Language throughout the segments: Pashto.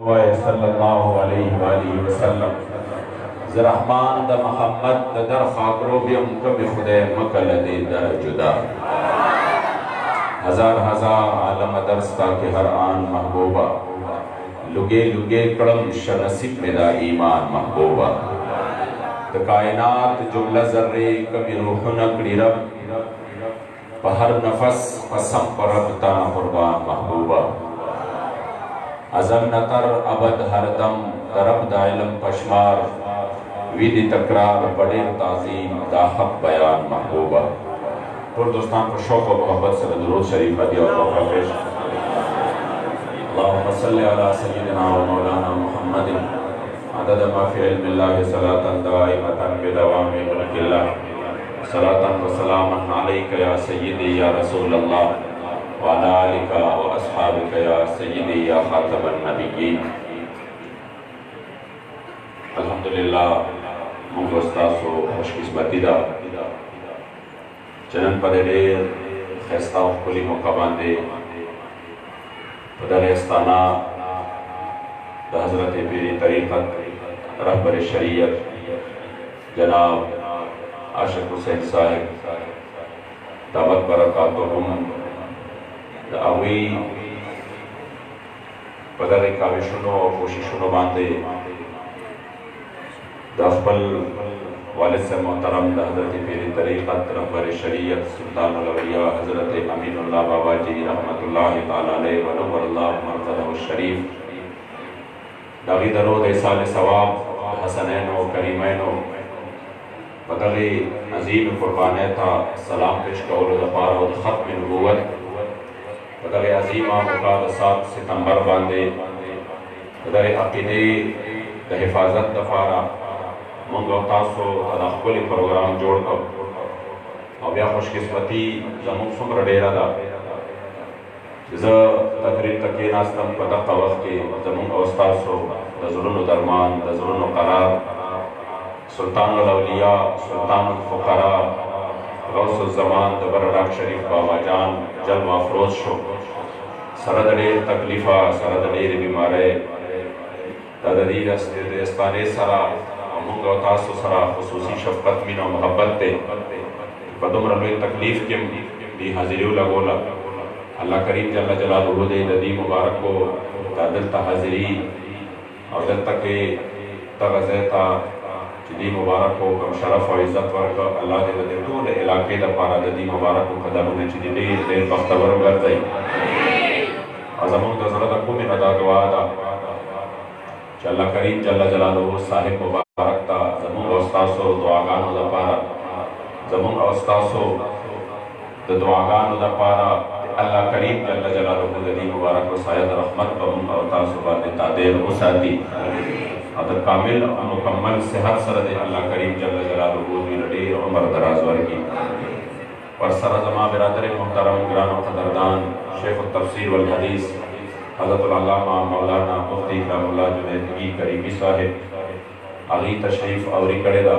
सल्लल्लाहु अलैहि वसल्लम ज़रहमान द मोहम्मद द दर खाकरो बियम कभी खुदे मकल दे दर जुदा हजार हजार आलम दरस्ता के हर आन महबूबा लुगे लुगे कड़म शनसिब मेरा ईमान महबूबा द कायनात जुमला जर्रे कभी रूह नकड़ी रब बहर नफस कसम पर रबता कुर्बान महबूबा अज़म नतर अबद हरदम तरब दाइलम पशमार विधि तकरार बड़े ताज़ीम दा हक बयान महबूबा। और दोस्तान को शौक़ और मोहब्बत से दुरूद शरीफ हदिया और तोहफ़ा पेश। अल्लाहुम्मा सल्लि अला सय्यिदिना व मौलाना मुहम्मदिन अदद मा फ़ी इल्मिल्लाहि सलातन दाइमतन बिदवामि मुल्किल्लाह सलातन व सलामन अलैका या सय्यिदी या रसूलल्लाह व अला आलिका व अस्हाबिका या सय्यिदी या खातमन नबिय्यीन। अल्हम्दुलिल्लाह मुगस्तासो खुशकिस्मती दा चनन पर ढेर खैस्ता खुली मौका बांधे पदरस्ताना द हज़रत पीरी तरीक़त रहबर शरीयत जनाब आशिक़ हुसैन साहिब दावत बरकातुहुम द अवी पदर काविशुनो और कोशिशुनो बांधे दफल वालिद से मोहतरम हज़रत पीरी तरीक़त रहबर शरीयत सुल्तानुल औलिया हज़रत अमीनुल्लाह बाबा जी रहमतुल्लाहि तआला अलैहि व नव्वरल्लाहु मरक़दहु शरीफ दागी दरूद इसाल सवाब हसनैन व करीमैन बदले अजीम कुर्बान था सलाम पेश कौल दफार और ख़त्म नबूवत बदले अजीमा मुकाद 7 सितंबर बांधे बदले अक़ीदे द हिफाजत दफारा मंगो तासो तदाखुली प्रोग्राम जोड़ कर और ब्या खुशकिस्मती जमुन सुमर डेरा दा ज तकरीब तक नास्तम पता वक्त के जमुन औस्तासो दज़ुरुन दरमान दज़ुरुन करार सुल्तानुल औलिया सुल्तानुल फुक़रा गौसुल ज़मान दबरराक शरीफ बाबा जान जलवा अफरोज शो सरद डेर तकलीफ़ा सरद डेर बीमारे तदरीर अस्ताने सरा मुंगा तासु सरा खुसूसी शफ़क़त मिन और मोहब्बत ते पदुम रलवे तकलीफ़ के दी हाजिरी लगोला अल्लाह करीम जल्ला जलालुहु दे नदी मुबारक को तादिल ता हाजिरी और दिल तक के तगज़ेता दी मुबारक को कम शरफ और इज़्ज़त वर्क अल्लाह दे दे तो इलाके दा पारा नदी मुबारक को कदम ने ची दे दे बख्तवर कर दे अज़मों दा ज़रा को में अदा दुआ दा अल्लाह करीम जल्ला जलालुहु साहिब मुबारक ता ज़मून औस्तासो दुआगानो दा पारा ज़मून औस्तासो द दुआगानो दा पारा अल्लाह करीम जल्ला जलालुहु दी मुबारक व सायद रहमत बमुन औतासो बादे तादेर उसाती अदर कामिल मुकम्मल सेहत सरदे अल्लाह करीम जल्ला जलालुहु दी लड़े उम्र दराज वर्गी और सरज़मा बिरादर मुहतरम ग्रानो क़दरदान शेख तफसीर वल हदीस हज़रत अल्लामा मौलाना मुफ्ती कलामुल्लाह जुनैदगी करीमी साहिब अली तशरीफ औरी कड़ेदा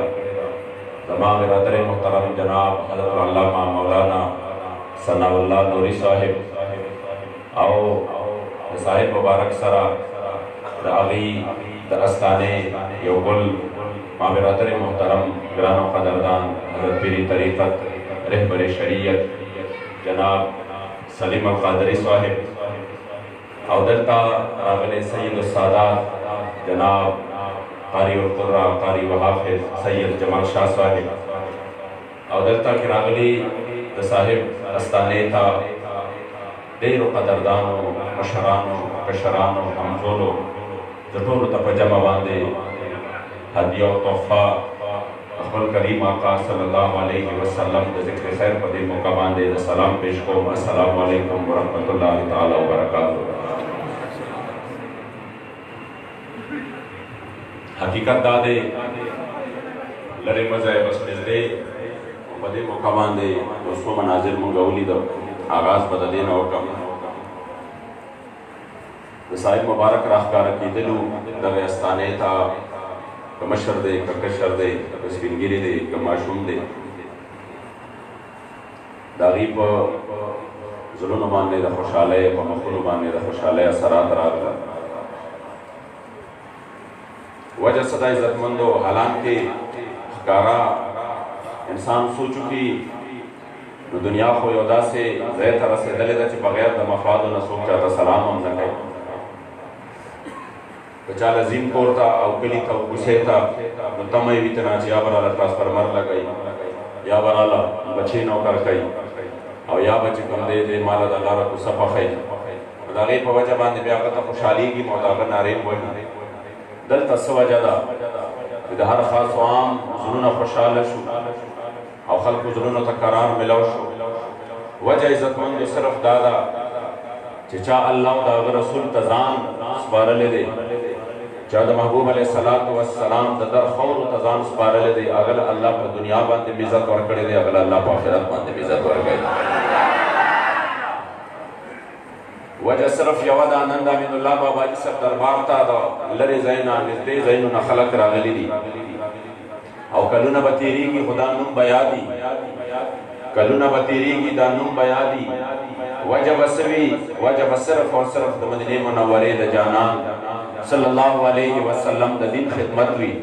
तमाम बिरादर मुहतरम जनाब हज़रत अल्लामा मौलाना सनाउल्लाह नूरी साहिब आओ साहिब मुबारक सरा अली दरस्ताने योगुल माँ बिरादर मुहतरम ग्रानो क़दरदान हज़रत पीरी तरीक़त रहबर शरीयत जनाब सलीम क़ादरी साहिब अवदलता रागले सैयद सादात जनाब कारी उर्रा कारी व हाफिज सैयद जमाल शाह साहिब अवदलता के रागली द साहिब अस्ताने था देर कदरदानो मशरानो कशरानो हमजोलो जटोर तप जमा बांधे हदिया तोहफा अखबल करीम आका सल्लल्लाहु अलैहि वसल्लम द ज़िक्र खैर पदे मौका बांधे द सलाम पेश को अस्सलामु अलैकुम व रहमतुल्लाहि तआला व बरकातुहू। हकीकत दादे लरे मज़ाए बस निज़दे पदे मौका बांधे दोस्तों मनाजिर मंगौली द आगाज़ बदलेन और कम साहिब मुबारक राहकार की दिलू दर अस्ताने था कमशर दे ककशर दे कस्बिनगिरी दे कमाशूम दे दागीब जुलून माने द खुशाले व मखलू माने द खुशाले असरात रात وجہ صدا عزتمندو حالانکہ ښکارا انسان سوچو کی نو دنیا خو یو داسې ځای ته رسېدلې ده چې بغیر د مفادو نه څوک چاته سلام هم نه کوي که چا لزیم کور ته او کلي ته او کوڅې ته نو تمه یې وي ته نه چې یا به راله ټرانسفرمر لګوي یا به راله بچې نوکر کوي او یا به چې کوم دی دی ماله د لاره کوڅه پخوي نو د هغې په وجه باندې بیا هغه ته خوشحالېږي او د هغه نارې هم وهي دلته څه وجه ده چې د هر خاص و عام زړونه خوشحاله شو او خلقو زړونو ته قرار ملو شو وجه عزتمندو صرف دا ده چې چا الله او د هغه رسول ته ځان سپارلی دی چا د محبوب علیه الصلاة والسلام د در خورو ته ځان سپارلی دی هغه له الله په دنیا باندې عزت ورکړی دی هغه له الله په آخرت باندې عزت ورکړی وجه صرف یوه ده نن د امین الله باباجي صاحب دربار ته د لرې ځای نه نږدې ځایونو نه خلک راغلي دي او کلونه به تېرېږي خو دا نوم به یادي کلونه به تېرېږي دا نوم به یادي وجه به څه وي وجه به صرف او صرف د مدینې منورې د جانان صلی الله علیه وسلم د دین خدمت وي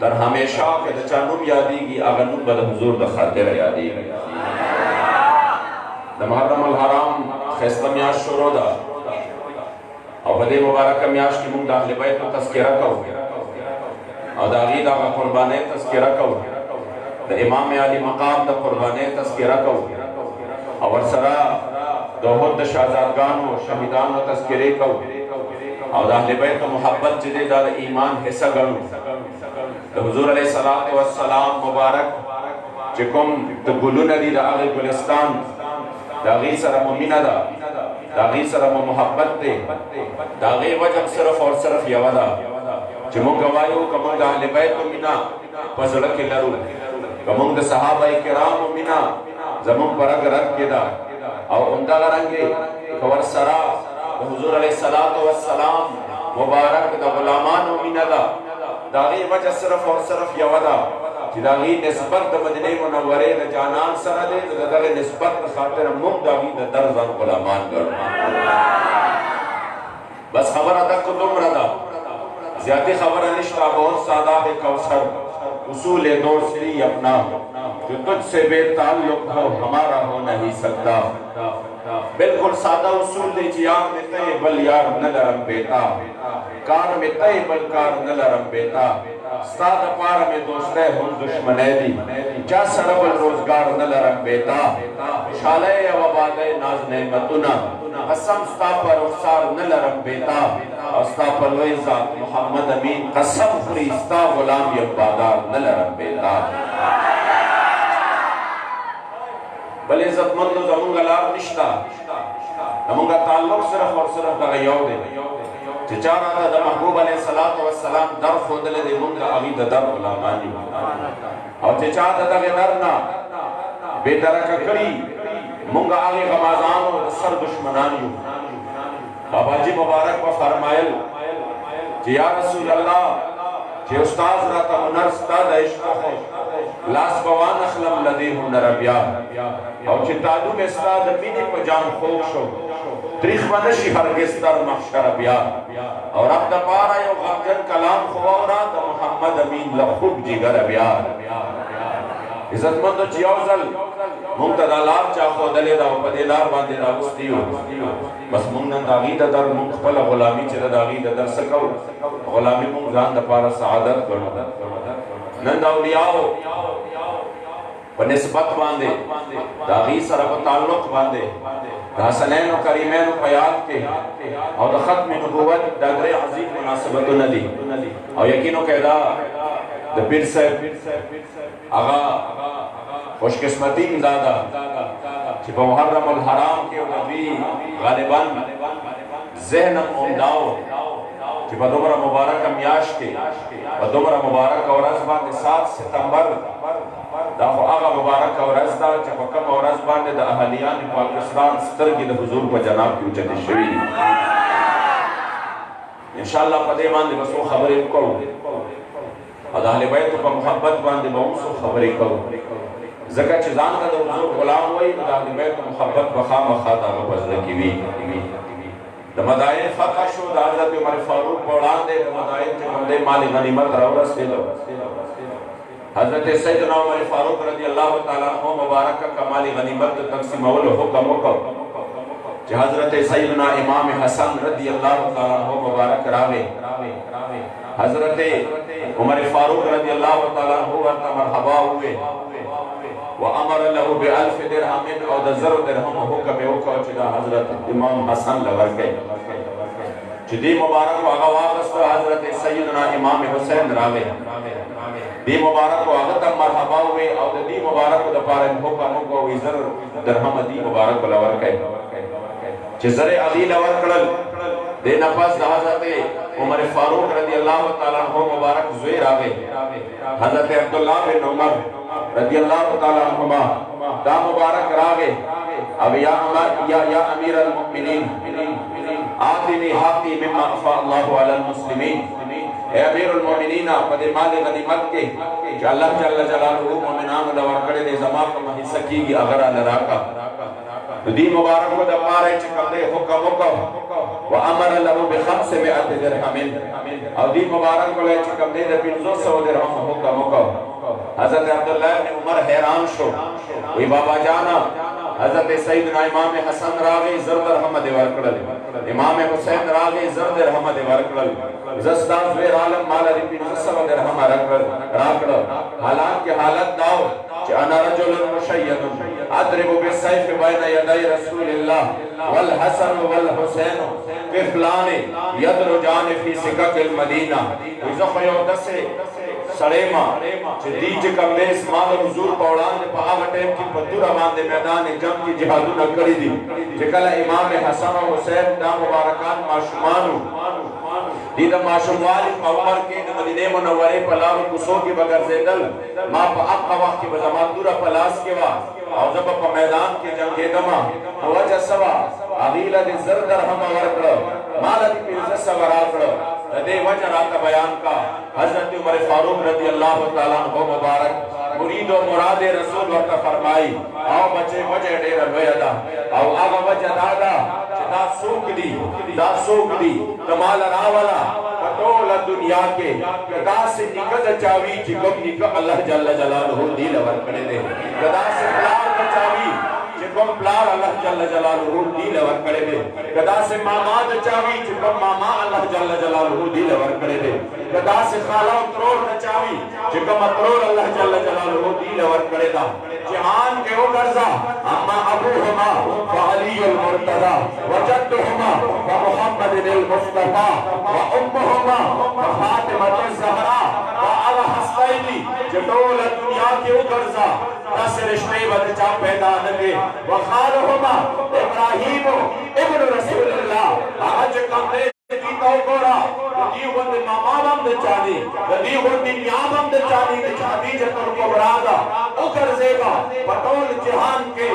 تر همیشه که د چا نوم یادېږي هغه نوم به د حضور د خاطره یادېږي د محرم الحرام ښایسته میاشت شروع ده او په دې مبارکه میاشت کې موږ د اهل بیتو تذکره کوو او د هغې د هغه قربانۍ تذکره کوو د امام علی مقام د قربانۍ تذکره کوو او ورسره د احد د شهزادګانو شهیدانو تذکرې کوو او د اهل بیت محبت چې دی دا د ایمان حصه ګڼو د حضور علیه الصلاة والسلام مبارک چې کوم د ګلونه دي د هغې ګلستان د هغې سره مو مینه ده د هغې سره مو محبت دی د هغې وجه صرف او صرف یوه ده چې مونږ وایو که مونږ د اهل بیتو مینه په زړه کې لرو که مونږ د صحابه کرامو مینه زمونږ په رګ رګ کې ده او همدغه رنګې که ورسره د حضور علیه الصلاة والسلام مبارک د غلامانو مینه ده د هغې وجه صرف او صرف یوه ده چې د هغې نسبت د مدینې منورې د جانان سره دی د دغې نسبت د خاطره مونږ د هغې د در ځان غلامان ګڼو بس خبره دقه دومره ده زیادی خبر نشتا بہت سادہ ہے کوثر اصول دوستی اپنا جو تجھ سے بے تعلق ہو ہمارا ہو نہیں سکتا بالکل سادہ اصول دے چی یار میں تے بل یار نلرم بیتا کار میں تے بل کار نلرم بیتا سادہ پار میں دوستے ہم دشمنے دی چا سربل روزگار نلرم بیتا شالے وبادے ناز نعمتنا قسم ستا پر رخسار نلرم بیتا استا پلوی ذات محمد امین قسم خری استا غلام یبادار نلرم بیتا بل عزت مندو زمونگا لار نشتا زمونگا تعلق صرف اور صرف دا غیو دے چچارا دا محبوب علیہ السلام در خودل دے مونگا اغی دا در غلامانی اور چچارا دا غیرنا بے درکا کری مونگا اغی غمازانو دا سر دشمنانیو بابا جی مبارک و فرمائل کہ یا رسول اللہ کہ استاذ راتا منر ستاد عشق خوش لاس بوان اخلم لدی ہنر ابیا اور کہ تعلوم استاد مینی پا جان خوک شو تریخ منشی ہرگز در محشر ابیا اور اب دا پارا یو غامجن کلام خوارا دا محمد امین لخوب جگر ابیا عزت مندو چیوزل مونږ دا لار چا ښودلې ده او په دې لار باندې راوستي یو بس مونږ نن د هغې د در مونږ خپله غلامي چې ده د هغې د در څه کوو غلامي مونږ ځان دپاره سعادت ګڼو نن د اولیاو په نسبت باندې د هغې سره په تعلق باندې د حسنینو کریمینو په یاد کې او د ختم نبوت دا درې عظیم مناسبتونه دي او یقینو کې دا د پیر صاحب هغه خوش قسمتی دادا چې په محرم الحرام کې دوی غالباً ذهن عمداو چې په دومره مبارکه میاشت کې په دومره مبارکه ورځ باندې 7 ستمبر دا خو هغه مبارکه ورځ ده چې په کومه ورځ باندې د اهلیان پاکستان سترګې د حضور په جناب کې اوچتې شوي دي انشاءالله په دې باندې به څو خبرې وکړو او د اهل بیتو په محبت باندې به هم څو خبرې کوو ځکه چې ځان ته د حضور غلام وایي نو د اهل بیتو محبت به خامخا د هغه په زړه کې وي د मदाइन फका शो हजरत उमर फारूक पौड़ान दे मदाइन के बंदे माल गनीमत रवरस दे दो हजरत सैयदना उमर फारूक रजी अल्लाह तआला अन्हु मुबारक का माल गनीमत तकसीम अवल हुक्म को जे हजरत सैयदना इमाम हसन रजी अल्लाह तआला अन्हु मुबारक रावे हजरत उमर फारूक रजी अल्लाह तआला अन्हु व मरहबा हुए व अमर लहु बि अल्फ दिरहम और दज़र दिरहम हुक्म को चिदा हजरत इमाम हसन लवर के जिदी मुबारक आगा वापस हजरत सैयदना इमाम हुसैन रावे दी मुबारक को आगत मरहबा हुए और दी मुबारक को दपारे हुक्म को इजर दिरहम दी मुबारक लवर के जिजरे अली लवर कड़ल दे नफस हजरत उमर फारूक रजी अल्लाह तआला अन्हु मुबारक जुए रावे हजरत अब्दुल्लाह बिन उमर रजी अल्लाह तआला अन्हुमा दा मुबारक रावे अब या अमीर अल मुमिनीन आतिनी हक़ी मिम्मा अफ़ा अल्लाहु अलल मुस्लिमीन ए अमीर अल मुमिनीन पदे माल गनीमत के कि अल्लाह जल्ल जलालहु मोमिनान दवर करे दे जमा को हिस्सा की अगर अलराका दी मुबारक को दपारे चकले हुक्म को व अमर लहु बि खम्स मिअत दिरहम और दी मुबारक को ले चकले दे 500 दिरहम हुक्म को हजरत अब्दुल्लाह इब्न उमर हैरान शो वही बाबा जाना हजरत सैयदना इमाम हसन रागे जरद रहमत वरकड़ल इमाम हुसैन रागे जरद रहमत वरकड़ल जस्ता वे आलम माल रिपी सब रहम रकड़ल हालात हालत दाओ कि अना रजुल मुशय्यद अदरिबु बिसैफ बैन यदै रसूलिल्लाह वल हसन वल हुसैन क़िफ़लान यदरुजान फी सिककिल मदीना इज़ दसे सड़ेमा दी कमलेस माल हुजूर पौड़ान पाव टाइम की पतुरा मांदे मैदान जंग की जिहादु न करी दी जेकला इमाम हसन और हुसैन दा मुबारकान माशुमानु दी द माशुमाल उमर के मदीने मुनव्वरे पलाव कुसो के बगैर जेदल मा अक़वा की बजमातुरा पलास के वा और जब प मैदान के जंग दमा वजह सवा अगीला दे जरदर हम वरकड़ माल दी इज्जत सवराकड़ दे वजह रात बयान का हजरत उमर फारूक रजी अल्लाह तआला अन्हु मुबारक मुरीद और मुराद रसूल वक्त फरमाई आओ बच्चे वजह डेर लोयदा आओ आगा वजह दादा दा सूक दी कमाल रावला पटोल दुनिया के गदा से निकल चावी जिगम निक अल्लाह जल्ल जलालहु दी लवर करे दे गदा से प्लार चावी जिगम प्लार अल्लाह जल्ल जलालहु दी लवर करे दे गदा से मामाद चावी जिगम मामा अल्लाह जल्ल जलालहु दी लवर करे दे गदा से खाला त्रोड़ चावी जिगम त्रोड़ अल्लाह जल्ल जलालहु दी लवर करे दा जहान के ओ गर्जा अम्मा अबूहुमा व अलीउल मुर्तजा व जद्दुहुमा व मुहम्मदिल मुस्तफा व उम्मुहुमा व फातिमा ज़हरा व अल हसनैनी जटोल दुनिया के ओ गर्जा दस रिश्ते बच्चा पैदा लगे व खालहुमा इब्राहीम इब्न रसूलुल्लाह आज कमरे की तो गोरा दी वंद मामा बंद चाली दी वंद मियां बंद चाली चादी जतन को बरादा ओ करजेगा पटोल जहान के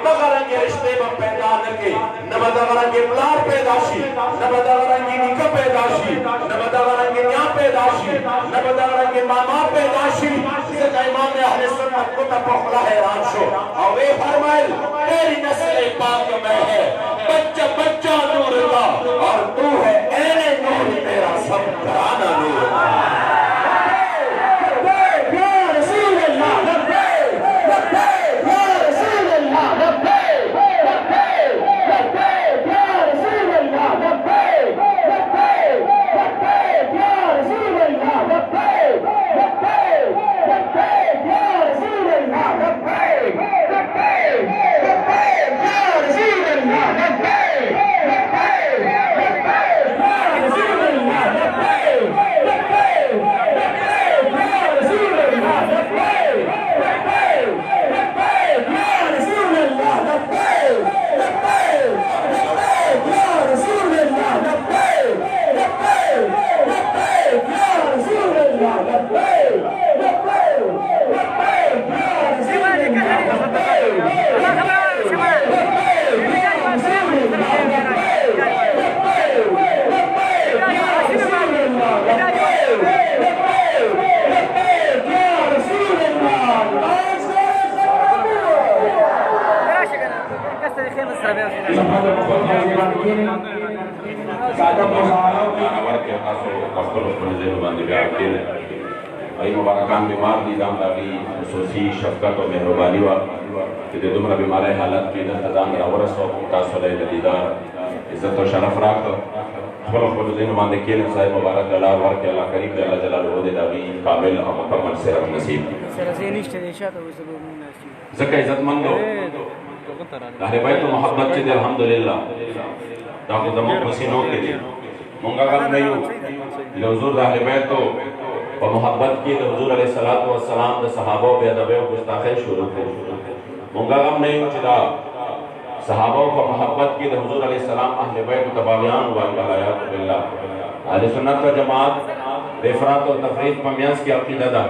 नगरंगे रिश्ते में पैदा लगे नबदगरंगे प्लार पैदाशी नबदगरंगे निक पैदाशी नबदगरंगे न्या पैदाशी नबदगरंगे मामा पैदाशी से इमाम अहले सुन्नत को तपखला हैरान शो और वे फरमाए तेरी नस्ल पाक में है बच्चा बच्चा नूर का और तू है ऐने नूर तेरा सब घराना नूर ساده مزارو ورکه تاسو خپل ذهن باندې بیا کړئ ای مبارکان بیمار دي دام داغي خصوصي شفقت او مهرباني وا چې د دومره بیماری حالت کې د ځان راورسو تاسو له دیدار عزت او شرف راکړه خپل ذهن باندې کېل صاحب مبارک الله ورکه الله کریم الله جلاله دې داغي کامل او مکمل صحت نصیب سره زه نشته نشاته وسبب مناسب زکه عزت مندو د اهل بیت محبت چې الحمدلله دا خو زموږ په سینو کې دي مونږه غل نه یو د حضور د اهل بیت په محبت کې د حضور علیه الصلاۃ والسلام د صحابه او ادب او ګستاخی شروع کړو مونږه غل نه یو چې دا صحابه په محبت کې د حضور علیه السلام اهل بیت تبعیان او الایات بالله اهل سنت و جماعت د افراط او تفرید په میانس کې عقیده ده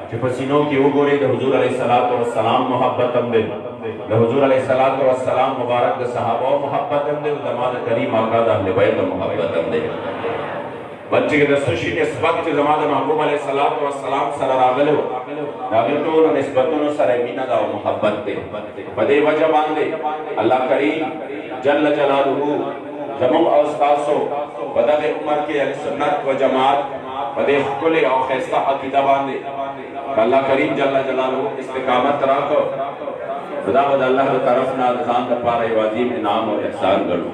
چې په سینو کې وګوري د حضور علیه الصلاۃ والسلام محبت هم ده د حضور علیه الصلاۃ والسلام مبارک د صحابه او محبت هم ده د زمانه کریم آقا د اهل بیت محبت هم ده بلکې د سشي نسبت چې زمانه محبوب علیه الصلاۃ والسلام سره راغلو دا ټول نسبتونو سره مینا او محبت ده په دې وجه باندې الله کریم جل جلاله زموږ او تاسو په دغه عمر کې اهل سنت و جماعت په دې خپل او خاصه عقیده باندې الله کریم جل جلاله استقامت راکو خدا بد الله تعالی طرف نه ځان لپاره یو عظیم انعام او احسان ګڼو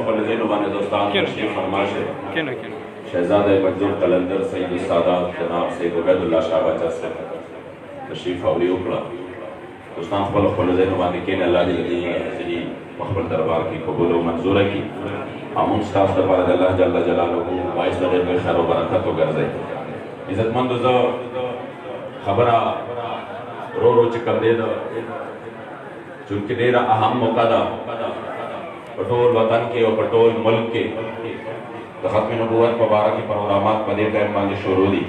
خپل ذهن باندې دوستان تشریف فرمایشه شہزادہ منظور قلندر سید السادات جناب سید عبید اللہ شاہ بچہ سے تشریف اولی اکڑا دوستان خپل ذهن باندې کین الله دې دې مخبر دربار کی قبول او منظور کی امون استاد دربار الله جل جلاله باعث د خیر او برکت او ګرځي عزت مند زو خبره رو چې کړ دې دا چونکه ډیر اهم موقع ده پټول وطن کې او پټول ملک کې د ختم نبوت مبارکي پروګرامات په دې ټایم باندې شروع دي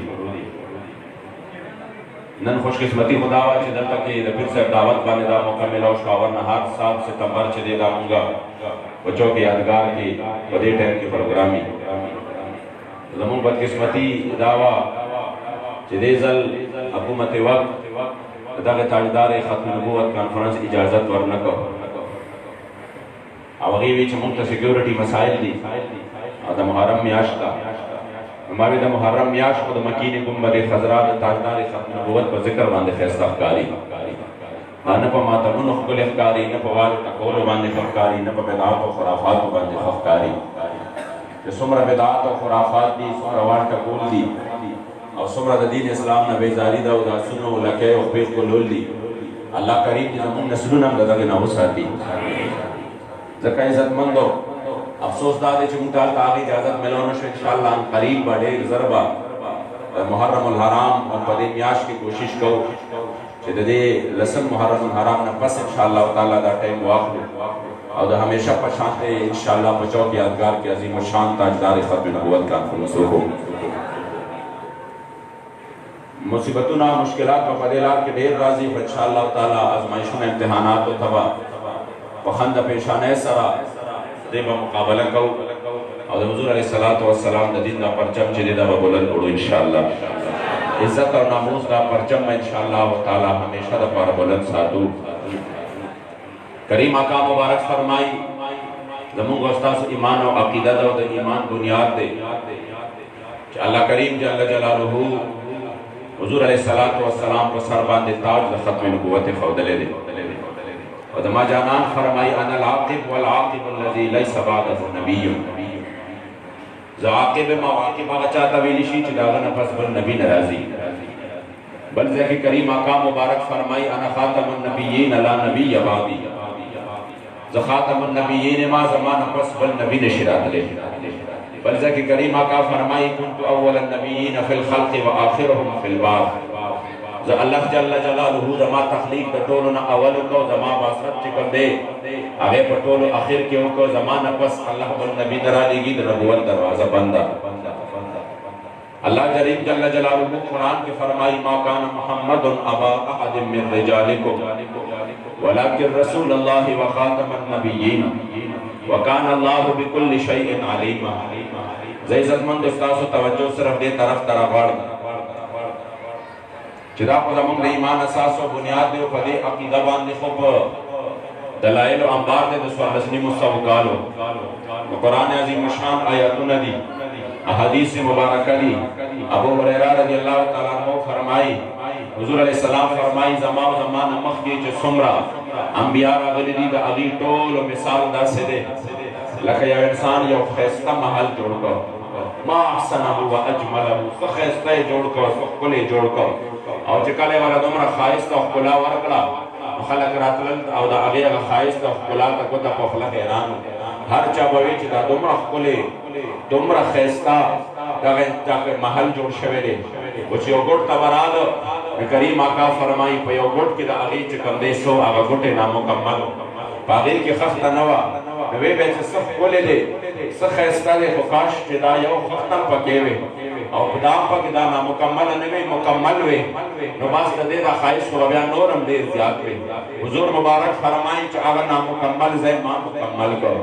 نن خوش قسمتی خدا وا چې دلته کې د پیر صاحب دعوت باندې دا مکمل او شاور نهار 7 ستمبر چې دی دا مونږه بچو کې یادګار کې په دې ټایم کې پروګرامي زموږ بد قسمتی دا وا چې دې ځل حکومت وخت دغه تاجدار ختم نبوت کانفرنس اجازه ورنکو او هغه وی چې موږ ته سکیورټي مسائل دي او د محرم میاشت ده ما وی د محرم میاشت خو د مکین ګنبد خضرا د تاجدار ختم نبوت په ذکر باندې خسته ښکاری نه په ماتمونو خپل ښکاری نه په وال ټکول باندې ښکاری نه په بدعات او خرافات باندې ښکاری چې څومره بدعات او خرافات دي څومره وال ټکول دي او څومره د دین اسلام نه بیزاری ده او د سنو لکه او په کولول دي الله کریم دې زموږ نسلونه دغه نه وساتي ځکه عزت مندو افسوس دا دی چې موږ ته هغه اجازه ملونه شو ان شاء الله ان قریب باندې ضربا محرم الحرام او په دې میاش کې کوشش کوو چې د دې لسم محرم الحرام نه پس ان شاء الله تعالی دا ټیم واخلو او د همیشه په شان ته ان شاء الله بچو کې یادګار کې عظیم شان تاجدار ختم نبوت کانفرنس وکړو مصیبتونه مشکلات په دې لار کې ډېر راځي ان شاء الله تعالی ازمایښتونه امتحانات او تبا وخند پیشانه سره دې په مقابله کو او د حضور علیه الصلاۃ والسلام د دین دا پرچم چې دا بلند وړو ان شاء الله عزت او ناموس دا پرچم ان شاء الله تعالی همیشه د پر بلند ساتو کریم آقا مبارک فرمای زموږ استاد ایمان او عقیده دا د ایمان بنیاد دی چې الله کریم جل جلاله حضور علیه الصلاۃ والسلام پر سر باندې تاج د ختم نبوت خودلې دی و دما جانان فرمائی انا العاقب والعاقب الذي ليس بعده نبي ز عاقب ما عاقب هغه چاته ویل شي چې داغه نه پس بل نبی ناراضي بل ځکه کریم آقا مبارک فرمائی انا خاتم النبیین لا نبی بعدی ز خاتم النبیین ما زمانه پس بل نبی نشرات له بل ځکه کریم آقا فرمائی كنت اول النبیین فی الخلق واخرهم فی البعث ز الله جل جلاله زما تخلیق د ټولو نه اول کو زما واسط چې کوم دی هغه په ټولو اخر کې وکړو زمانه پس الله بل نبی درا لګي د نبوت دروازه بنده الله کریم جل جلاله قرآن کې فرمایي ما کان محمد ابا احد من رجالکم ولكن رسول الله وخاتم النبیین وکان اللہ بكل شیء علیما. زي عزتمند استاسو توجہ صرف دے طرف غواړم چې دا په زمونږ د ایمان اساس او بنیاد دی او په دې عقیده باندې خو په دلائل او انبار دے د څوارلس نیمو سوو کالو قرآن عظیم شان آیاتونه دي احادیث مبارکه دي. ابو هريره رضی اللہ تعالیٰ عنہ فرمائی حضور علیہ السلام فرمائی زما او زمانه مخکې چې څومره انبیاء راغلي دي د هغې ټولو مثال داسې دی لکه یو انسان یو ښایسته محل جوړ کړ ما احسنه و اجمله ښه ښایسته یې جوړ کړ ښه ښکلی یې جوړ کړ او چې کله یې ورله دومره ښایسته او ښکلا ورکړه خلک راتلل او د هغې هغه ښایست او ښکلا ته ګوته په خوله حیران هر چا به وایي چې دا دومره ښکلې دومره ښایسته دغه محل جوړ شوی دی خو چې یو ګوټ ته به راغله کریم آقا فرمایي په یو ګوټ کې د هغې چې کوم دی شو هغه ګوټې نامکمل و په هغې کې خښته نه وه نو ویې بیا چې څه ښکلې دی څه ښایسته دی خو کاش چې دا یو خښته هم پکې وې او دا هم پکې دا نامکمله نه وې مکمل وې نو بس د دې دا ښایست خو بیا نور هم ډېر زیات وې. حضور مبارک فرمایي چې هغه نامکمل ځای ما مکمل کړ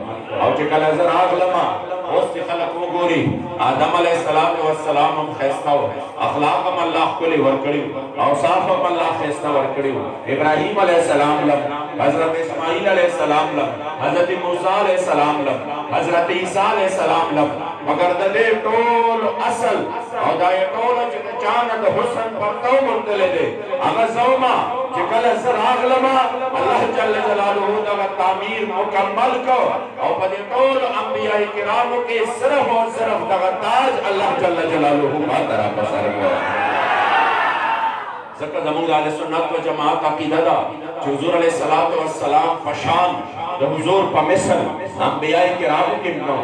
او چې کله زه راغلمه اوس چې خلک وګوري آدم علیه السلام هم ښایسته و اخلاق هم الله ښکلي ورکړي اوصاف هم الله ښایسته ورکړي ابراهیم علیه السلام لم حضرت اسماعیل علیه السلام لم حضرت موسی علیه السلام لم حضرت عیسی علیه السلام لم مگر د دې ټول اصل او دا یې ټول چې د چا نه د حسن پرتو موندلی دی هغه زوما چې کله زه راغلمه الله جل جلاله دغه تعمیر مکمل کو او په دې ټولو انبیاء کرامو کې صرف او صرف دغه تاج الله جل جلاله ما ته راپسر کړ. ځکه زمونږ اهل سنت و جماعت عقیده ده چې حضور علیه السلام په شان د حضور په مثل انبیاء کرامو کې نو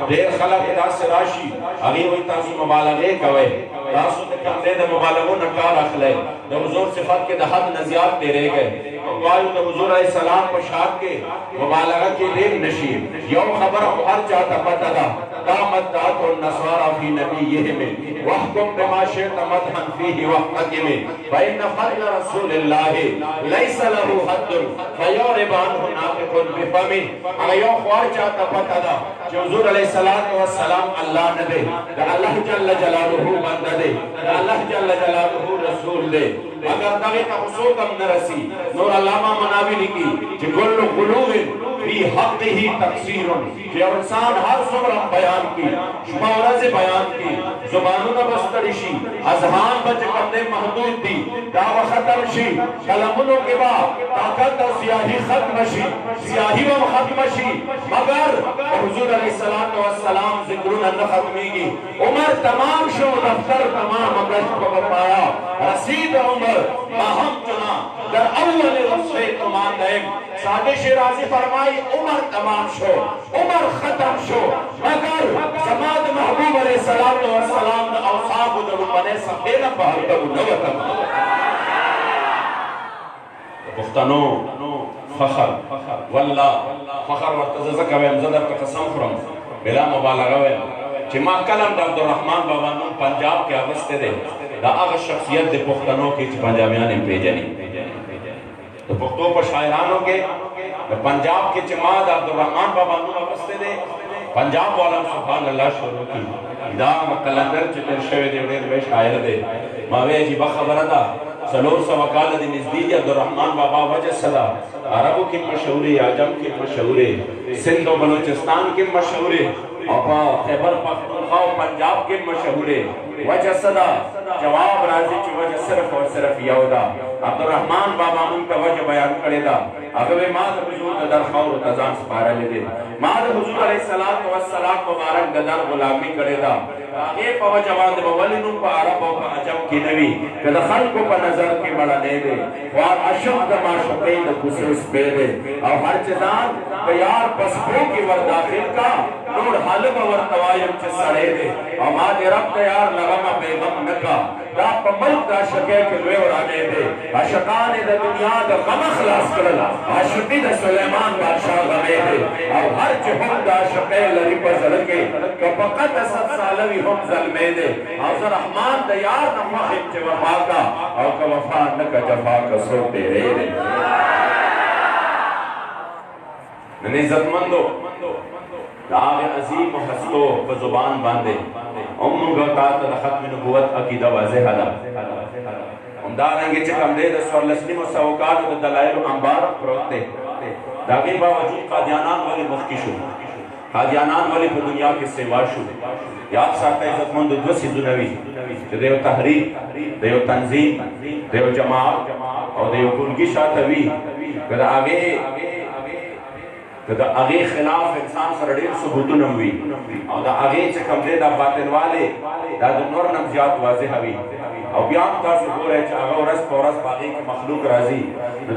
ډېر خلک داسې راشي هغې وایي تاسو مبالغې کوئ تاسو د کوم دی د مبالغو نه کار اخلئ د حضور صفت کې د حد نه زیات تېرېږئ وایو د حضور علیه السلام په شان کې مبالغه کې ډېر نشي. یو خبره خو هر چا ته پته ده قامت دعوة النصارى في نبيهم واحكم بما شئت مدحا فيه واحتكم فإن فضل رسول الله ليس له حد فيعرب عنه ناطق بفمه. هغه یو خو هر چا ته پته ده چې حضور علیه السلام الله نه دی د الله جل جلاله بنده دی د الله جل جلاله رسول دی اگر دغه ته څوک هم نه رسي. نور علامه مناوي لیکي چې کل غلو فی حقه تقصیر چې انسان هر څومره بیان کی شپه ورځ بیان کی زبانونه به ستړي شي اذهان به چې کوم دی محدود دي دا به ختم شي قلمونو کې به طاقت او سیاهي ختم شي سیاهي به ختم شي مگر حضور علیه السلام ذکرونه نه ختمیږي. عمر تمام شو دفتر تمام گشت کو پایا رسید عمر ماہم چنا در اول وصفه تمان دائم سادہ شیرازی فرمائی عمر تمام شو عمر ختم شو مگر سماد محبوب علیہ السلام دا اوصاب دا ربنے سفینا بہر دا نوتم پختانو فخر واللہ فخر ورتززک ویم زدر کا قسم خرم بلا مبالغہ ویم چې ما کلم د عبدالرحمن بابا نوم پنجاب کې اغسته دی دا هغه شخصیت د پښتنو کې چې پنجابیان یې پیژني د پښتو په شاعرانو کې د پنجاب کې چې ما د عبدالرحمن بابا نوم اغسته دی پنجاب والا سبحان الله شروع کی دا قلندر چې تیر شوی دی ډېر لوی شاعر دی ما وی عجیبه خبره ده 400 کال د نزدیک عبدالرحمن بابا وجه صدا عربو کې مشهوري عجم کې مشهوري سندھ و بلوچستان کې مشهوري اور خیبر پختونخوا و پنجاب کے مشہور وجہ صدا جواب راضی چی وجہ صرف اور صرف یودا عبدالرحمن بابا من کا وجہ بیان کرے دا اگر ماد حضور در خور و تزان سپارا لے دے ماد حضور علیہ السلام مبارک در غلامی کرے دا اے پا وجہ باند بولنوں پا عرب و پا عجم کی نوی کہ دخل کو پا نظر کی بڑا لے دے وار عشق دا معشقین دا خصوص پہ دے اور ہر چیزان بیار پسپو کی ور داخل کا نور حالب ور توایم چی سڑے دے اور ماں دے رب تیار لغم بیغم نکا دا پا ملک دا شکے کے لوے ورانے دے عشقان دا دنیا دا غم خلاص کرل عشقی دا سلیمان بادشاہ غمے دے اور ہر چی ہم دا شکے لری پر ظلکے کہ فقط 7 سالوی ہم ظلمے دے اور رحمان دا یار نمخم چی وفا کا اور کہ وفا نکا جفا کا سو تیرے دے ننی عزت مندو दाग अजीम हस्तो व जुबान बांधे उम्मगता खत्म नबूवत अकीदा वाज़ेह हला उमदारंगे चकम दे सरलस्लिम सवकात व दलाइल अंबार प्रोते दागे बावजूद कादियानान वाली मुख्किशु कादियानान वाली दुनिया के सेवाशु याद साथ इज्जतमंद दो सिजुनवी देव तहरीक देव तंजीम देव जमात और देव कुलगी शातवी कदा आगे खिलाफ इंसान सरडेर सबूतुन हुई और दा आगे चकम दे दा बातिल वाले दा नूर नमजियात वाज़ेह हवी और बयान था से हो रहे चागा औरस पौरस बागी के मखलूक राजी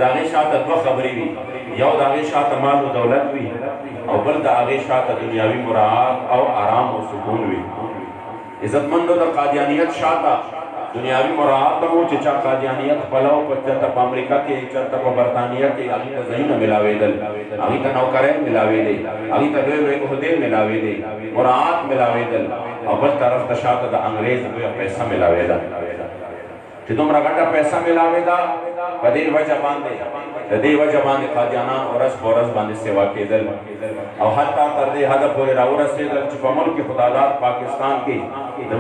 दागे शात दो खबरी हुई या दागे शात माल व दौलत हुई और बल दागे शात दुनियावी मुराद और आराम और सुकून हुई इज्जतमंदो दा कादियानियत शाता दुनियावी मुराद हो चचा कादियानियत पलाव पचता अमेरिका के चता बर्तानिया के अभी तक नहीं मिलावे दल अभी तक नौकरे मिलावे दे अभी तक वे उहदे मिलावे दे मुराद मिलावे दल और बल तरफ तशात दा अंग्रेज को पैसा मिलावे दा कि तुमरा घटा पैसा मिलावे दा बदे वजह बांधे दे वजह बांधे कादियाना औरस बोरस बांधे सेवा के दल और हत्ता कर दे हद पूरे रावरस से दल चुपमल के खुदादार पाकिस्तान के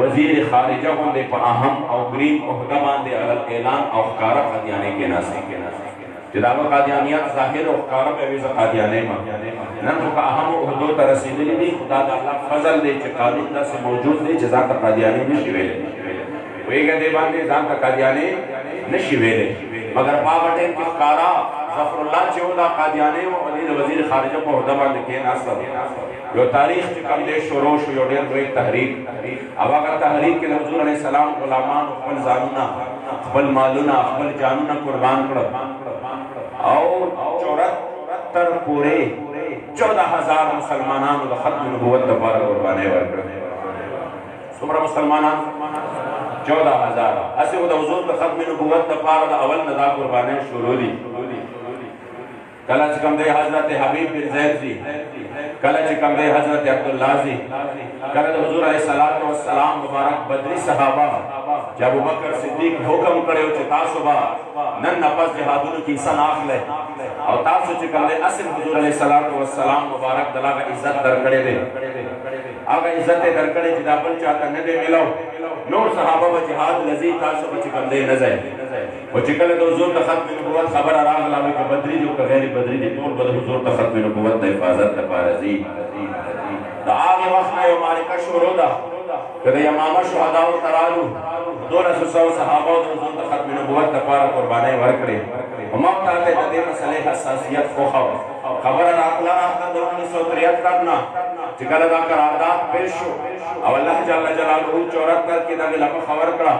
वजीर खारिजा होंदे पर अहम और ग्रीन ओहदा बांधे अलग ऐलान और कार कादियाने के नासे जदावा कादियानियत जाहिर और कार पे भी कादियाने में नन का अहम ओहदो तरसीदली दी खुदा दा फजल दे चकादिंदा से मौजूद दे जजा का कादियाने में शिवेले वेगा दे बांधे जान का कादियाने न शिवेले मगर पावटे के कारा ज़फरुल्लाह चौदा कादियाने व अली वजीर खारिजा को ओहदा बांधे के नासर जो तारीख के कम दे शोरोश यो डेर कोई तहरीक अब अगर तहरीक के हुजूर अलैहि सलाम गुलामान खपल जानना खपल मालूना खपल जानना कुर्बान कर और 74 पूरे 14,000 मुसलमानान व खत्म नबूवत दफार कुर्बाने वर सुमरा मुसलमानान 14,000 असे वो हुजूर का खत्म नबूवत दफार अवल नदा कुर्बाने शुरू दी कला चिकम दे हजरत हबीब बिन ज़ैद जी कला चिकम दे हजरत अब्दुल्ला जी कला हुजूर अलैहि सलातो व सलाम मुबारक बदरी सहाबा जब अबू बकर सिद्दीक हुक्म करे उ चता सुबह नन नफस जिहादुन की सनाख ले और तासु चिकम दे असल हुजूर अलैहि सलातो व सलाम मुबारक दला का इज्जत दर करे दे आगा इज्जत दर करे जिदाबल चाहता न दे मिलो नूर सहाबा व जिहाद लजी तासु चिकम दे न जाए वो चिकल दो हुजूर का खत्म नबूवत खबर आराग लावे के बदरी जो का गैर बदरी दे तोल बद हुजूर का खत्म नबूवत द हिफाजत द पारजी द आगे वक्त में हमारे का शुरू दा कदे इमाम शुहदा व तरालू दो रसूल सहाबा व हुजूर का खत्म नबूवत द पार कुर्बाने वर करे हम ताते दे मसले हसासियत को खबर आकला आखना 1973 करना चिकल दा करारदाद पेश हो और अल्लाह जल्ल जलालहू 74 के दा लम खबर करा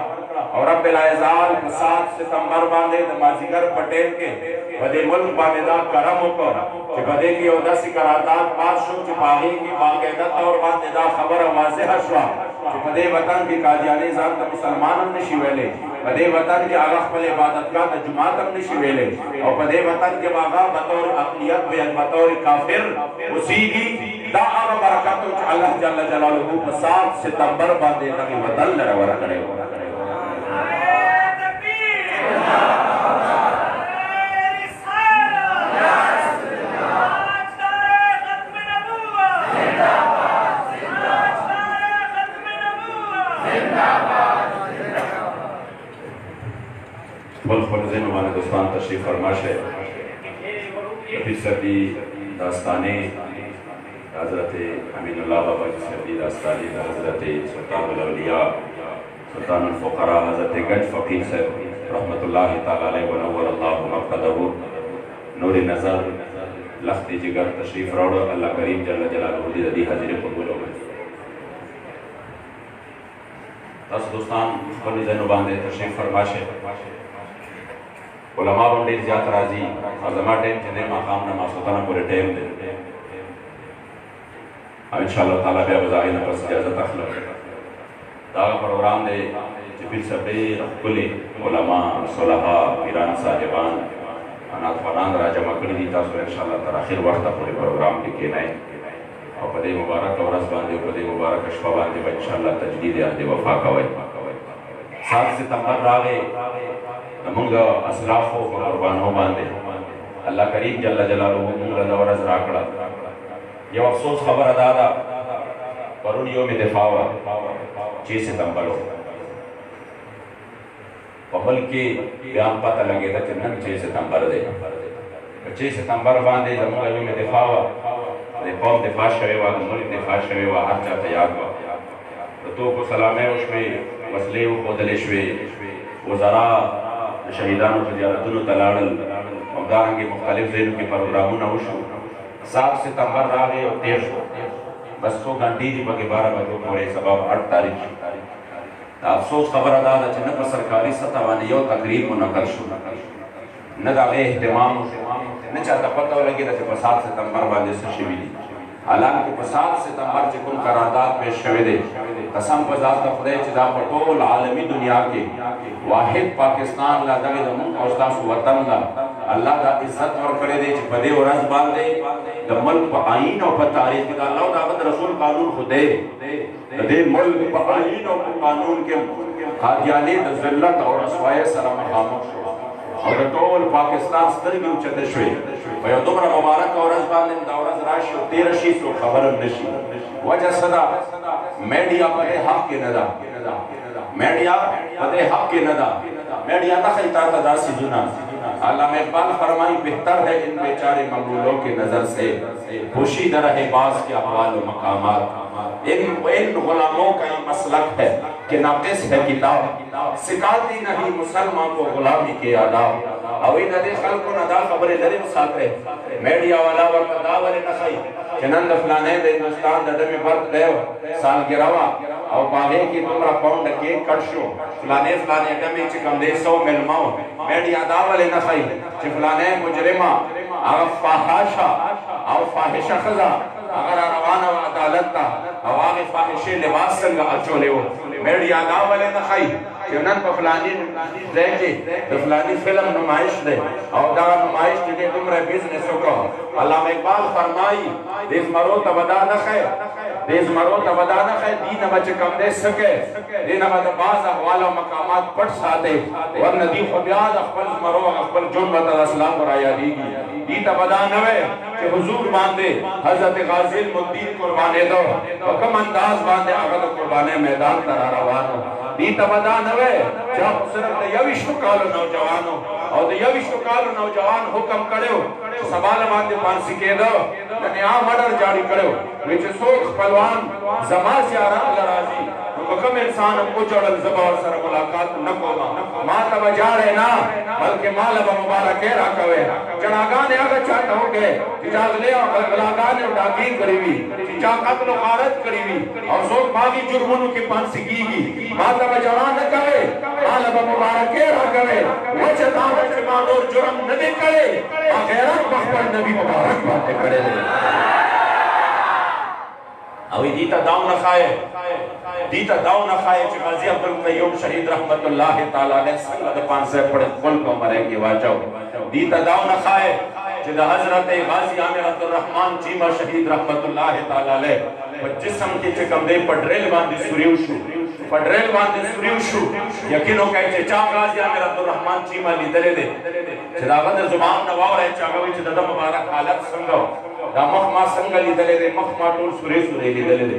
और रब्बिल आज़ाल 7 सितंबर बांधे माजीगर पटेल के बदे मुल्क बांधे दा करम को कि बदे की ओदा सी करारदाद पास शो चिपाही की बाकायदा और बांधे दा खबर वाज़ेह शवा कि बदे वतन की कादियानी जान द मुसलमानन ने शिवेले बदे वतन के आगा पल इबादत का द जुमात ने शिवेले और बदे वतन के बागा बतौर अक़लियत व बतौर काफिर उसीगी दा और बरकत अल्लाह जल्ल जलालहू 7 सितंबर बांधे तक वतन लड़वर करे दोस्तान तशरीफ फरमाश है सदी दास्ताने हजरत अमीनुल्लाह बाबा की सदी दास्ताने हजरत सुल्तानुल औलिया सुल्तानुल फुक़रा हजरत गंज फ़कीर साहब रहमतुल्लाह तआला अलैहि व नव्वरल्लाहु मक़दहू नूर नज़र लख्त जिगर तशरीफ रोड़ो अल्लाह करीम जल्ल जलालहू दी रदी हाजिर कबूल हो दस दोस्तान फनी जनो बांधे तशरीफ फरमाश है उलमा बंदे ज्यादा राजी और जमा टाइम चने मकाम ना मासुताना पूरे टाइम दे अब इंशाअल्लाह ताला बे बजाई ना बस इजाजत अखला दागा प्रोग्राम दे जिबिल सबे कुली उलमा सुलहा पीरान साहिबान अनाथ फनान राजा मकड़ी दी तासो इंशाअल्लाह ताला आखिर वक्त पूरे प्रोग्राम के नए और पदे मुबारक और रस बांधे पदे मुबारक अशफा बांधे इंशाअल्लाह तजदीद आदे वफा का 7 सितंबर रागे अमुंगा असलाफो कुर्बानो बांधे अल्लाह करीम जल्ल जलालहू मुंगा नवरज राकड़ा ये अफसोस खबर अदा था परun yom difaa 6 सितंबर पबल के बयान पता लगे था कि 6 सितंबर दे 6 सितंबर बांधे जमूल यom difaa दे कौम दिफा शवे वा मुल्क दिफा शवे वा हर चा तैयार वा तो को सलाम है उसमें मसले वो दलेशवे वज़रा शहीदानों के ज़ियारतों तलाड़ल मदारंग के मुख्तलिफ ज़ेलों के प्रोग्रामों न उशु 7 सितंबर रागे और 13 बस 100 घंटे जी बगे 12 बजे पूरे सबब 8 तारीख अफसोस खबर अदा था न पर सरकारी सतह वाले यो तकरीब मुनक़द शु न दागे एहतमाम न चाहता पता लगे था कि 7 सितंबर वाले से शिविर हालांकि 7 सितंबर से कुल करारदाद पेश शवे दे कसम बजात का खुदा चिदा पटोल आलमी दुनिया के वाहिद पाकिस्तान ला दगे दमु औस्ता वतन ला अल्लाह दा इज्जत और करे दे बदे और रज बाल दे द मुल्क प आईन और प तारीख का अल्लाह दा रसूल कानून खुदे दे मुल्क प आईन और कानून के हादियाने द जिल्लत और रसवाए सलाम खामोश और टोल पाकिस्तान स्तरगी उचते शवे वयो तुमरा मुबारक और रज बाल द और रज राशि 13 सो खबर नशी वजह सदा मीडिया पर हक के नदा मीडिया पर हक के नदा मीडिया ना खैता तदासी जुना अल्लाह इकबाल फरमाई बेहतर है इन बेचारे ममलूलों के नजर से पोशीदा रहे बाज के अहवाल व मकामात इन गुलामों का ये मसलक है कि नाक़िस है किताब सिखाती नहीं मुसलमान को गुलामी के आदाब अवी नदे खल्क को नदा खबर दरे साथे मीडिया वाला व पता वाले नखई चनंद फलाने दे हिंदुस्तान दडे में बर्त ले साल गिरावा और बागे की तुमरा पाउंड केक कटशो फलाने फलाने डमे चिकम दे 100 मिलमाओ मीडिया दा वाले नखई फलाने मुजरिमा और फाहिशा और फाहिशा खजा अगर रवाना व अदालत ता अवागे फाहिशे लिबास संग अचोले हो मीडिया दा वाले नखई चनन फलानी देखे फलानी फिल्म नुमाइश दे और दा नुमाइश के तुमरे बिजनेस को अल्लाह इकबाल फरमाई देश मरो तबदा न खै देश मरो तबदा न खै दीन बच कम दे सके दिन बद बाज अहवाल व मकामात पट सादे वर नदी खुदियाद अखबल मरो अखबल जुमत अस्लाम और आया दीगी दी तबदा नवे कि हुजूर बांधे हजरत गाजी मुद्दीन कुर्बाने दो कम अंदाज बांधे अगद कुर्बाने मैदान तरा रवानो दी तबदा नवे जब सिर्फ यविशु कालो नौजवानो और यविशु कालो नौजवान हुक्म करो सवाल बांधे फांसी के दो नया मर्डर जारी करो विच सोख पहलवान जमा से आराम लराजी कम इंसान उजड़ल जबार सर मुलाकात न कोमा माता बजाड़े ना बल्कि माल मुबारक रा कवे चढ़ागाने अगर चाहता हो गए जागले और गलागाने डाकी करीवी जा कत्ल गारत करीवी और सो बागी जुर्मों की फांसी कीगी माता बजाड़ा न कवे माल मुबारक रा कवे वच दावत मानो जुर्म न दे करे गैरत बखबर नबी मुबारक बातें करे अभी दीता दाव न खाए दीता दाव न खाए गाजी अब्दुल कय्यूम शहीद रहमतुल्लाह तआला अलैह सल्लत पान से पड़े कुल को मरेंगे वाजो दीता दाव न खाए जिदा हजरत गाजी आमिर अब्दुल रहमान चीमा शहीद रहमतुल्लाह तआला अलैह जिस्म की चिकम दे पड्रेल बांधी सुरियुशु पड्रेल बांधी सुरियुशु यकीनो कहे चा गाजी आमिर अब्दुल रहमान चीमा ली दले दे जिदा वद जुबान नवाव रहे चागवी जिदा मुबारक हालत संगो दा मखमा संगली दले दे मखमा टोल सुरे सुरे ली दले दे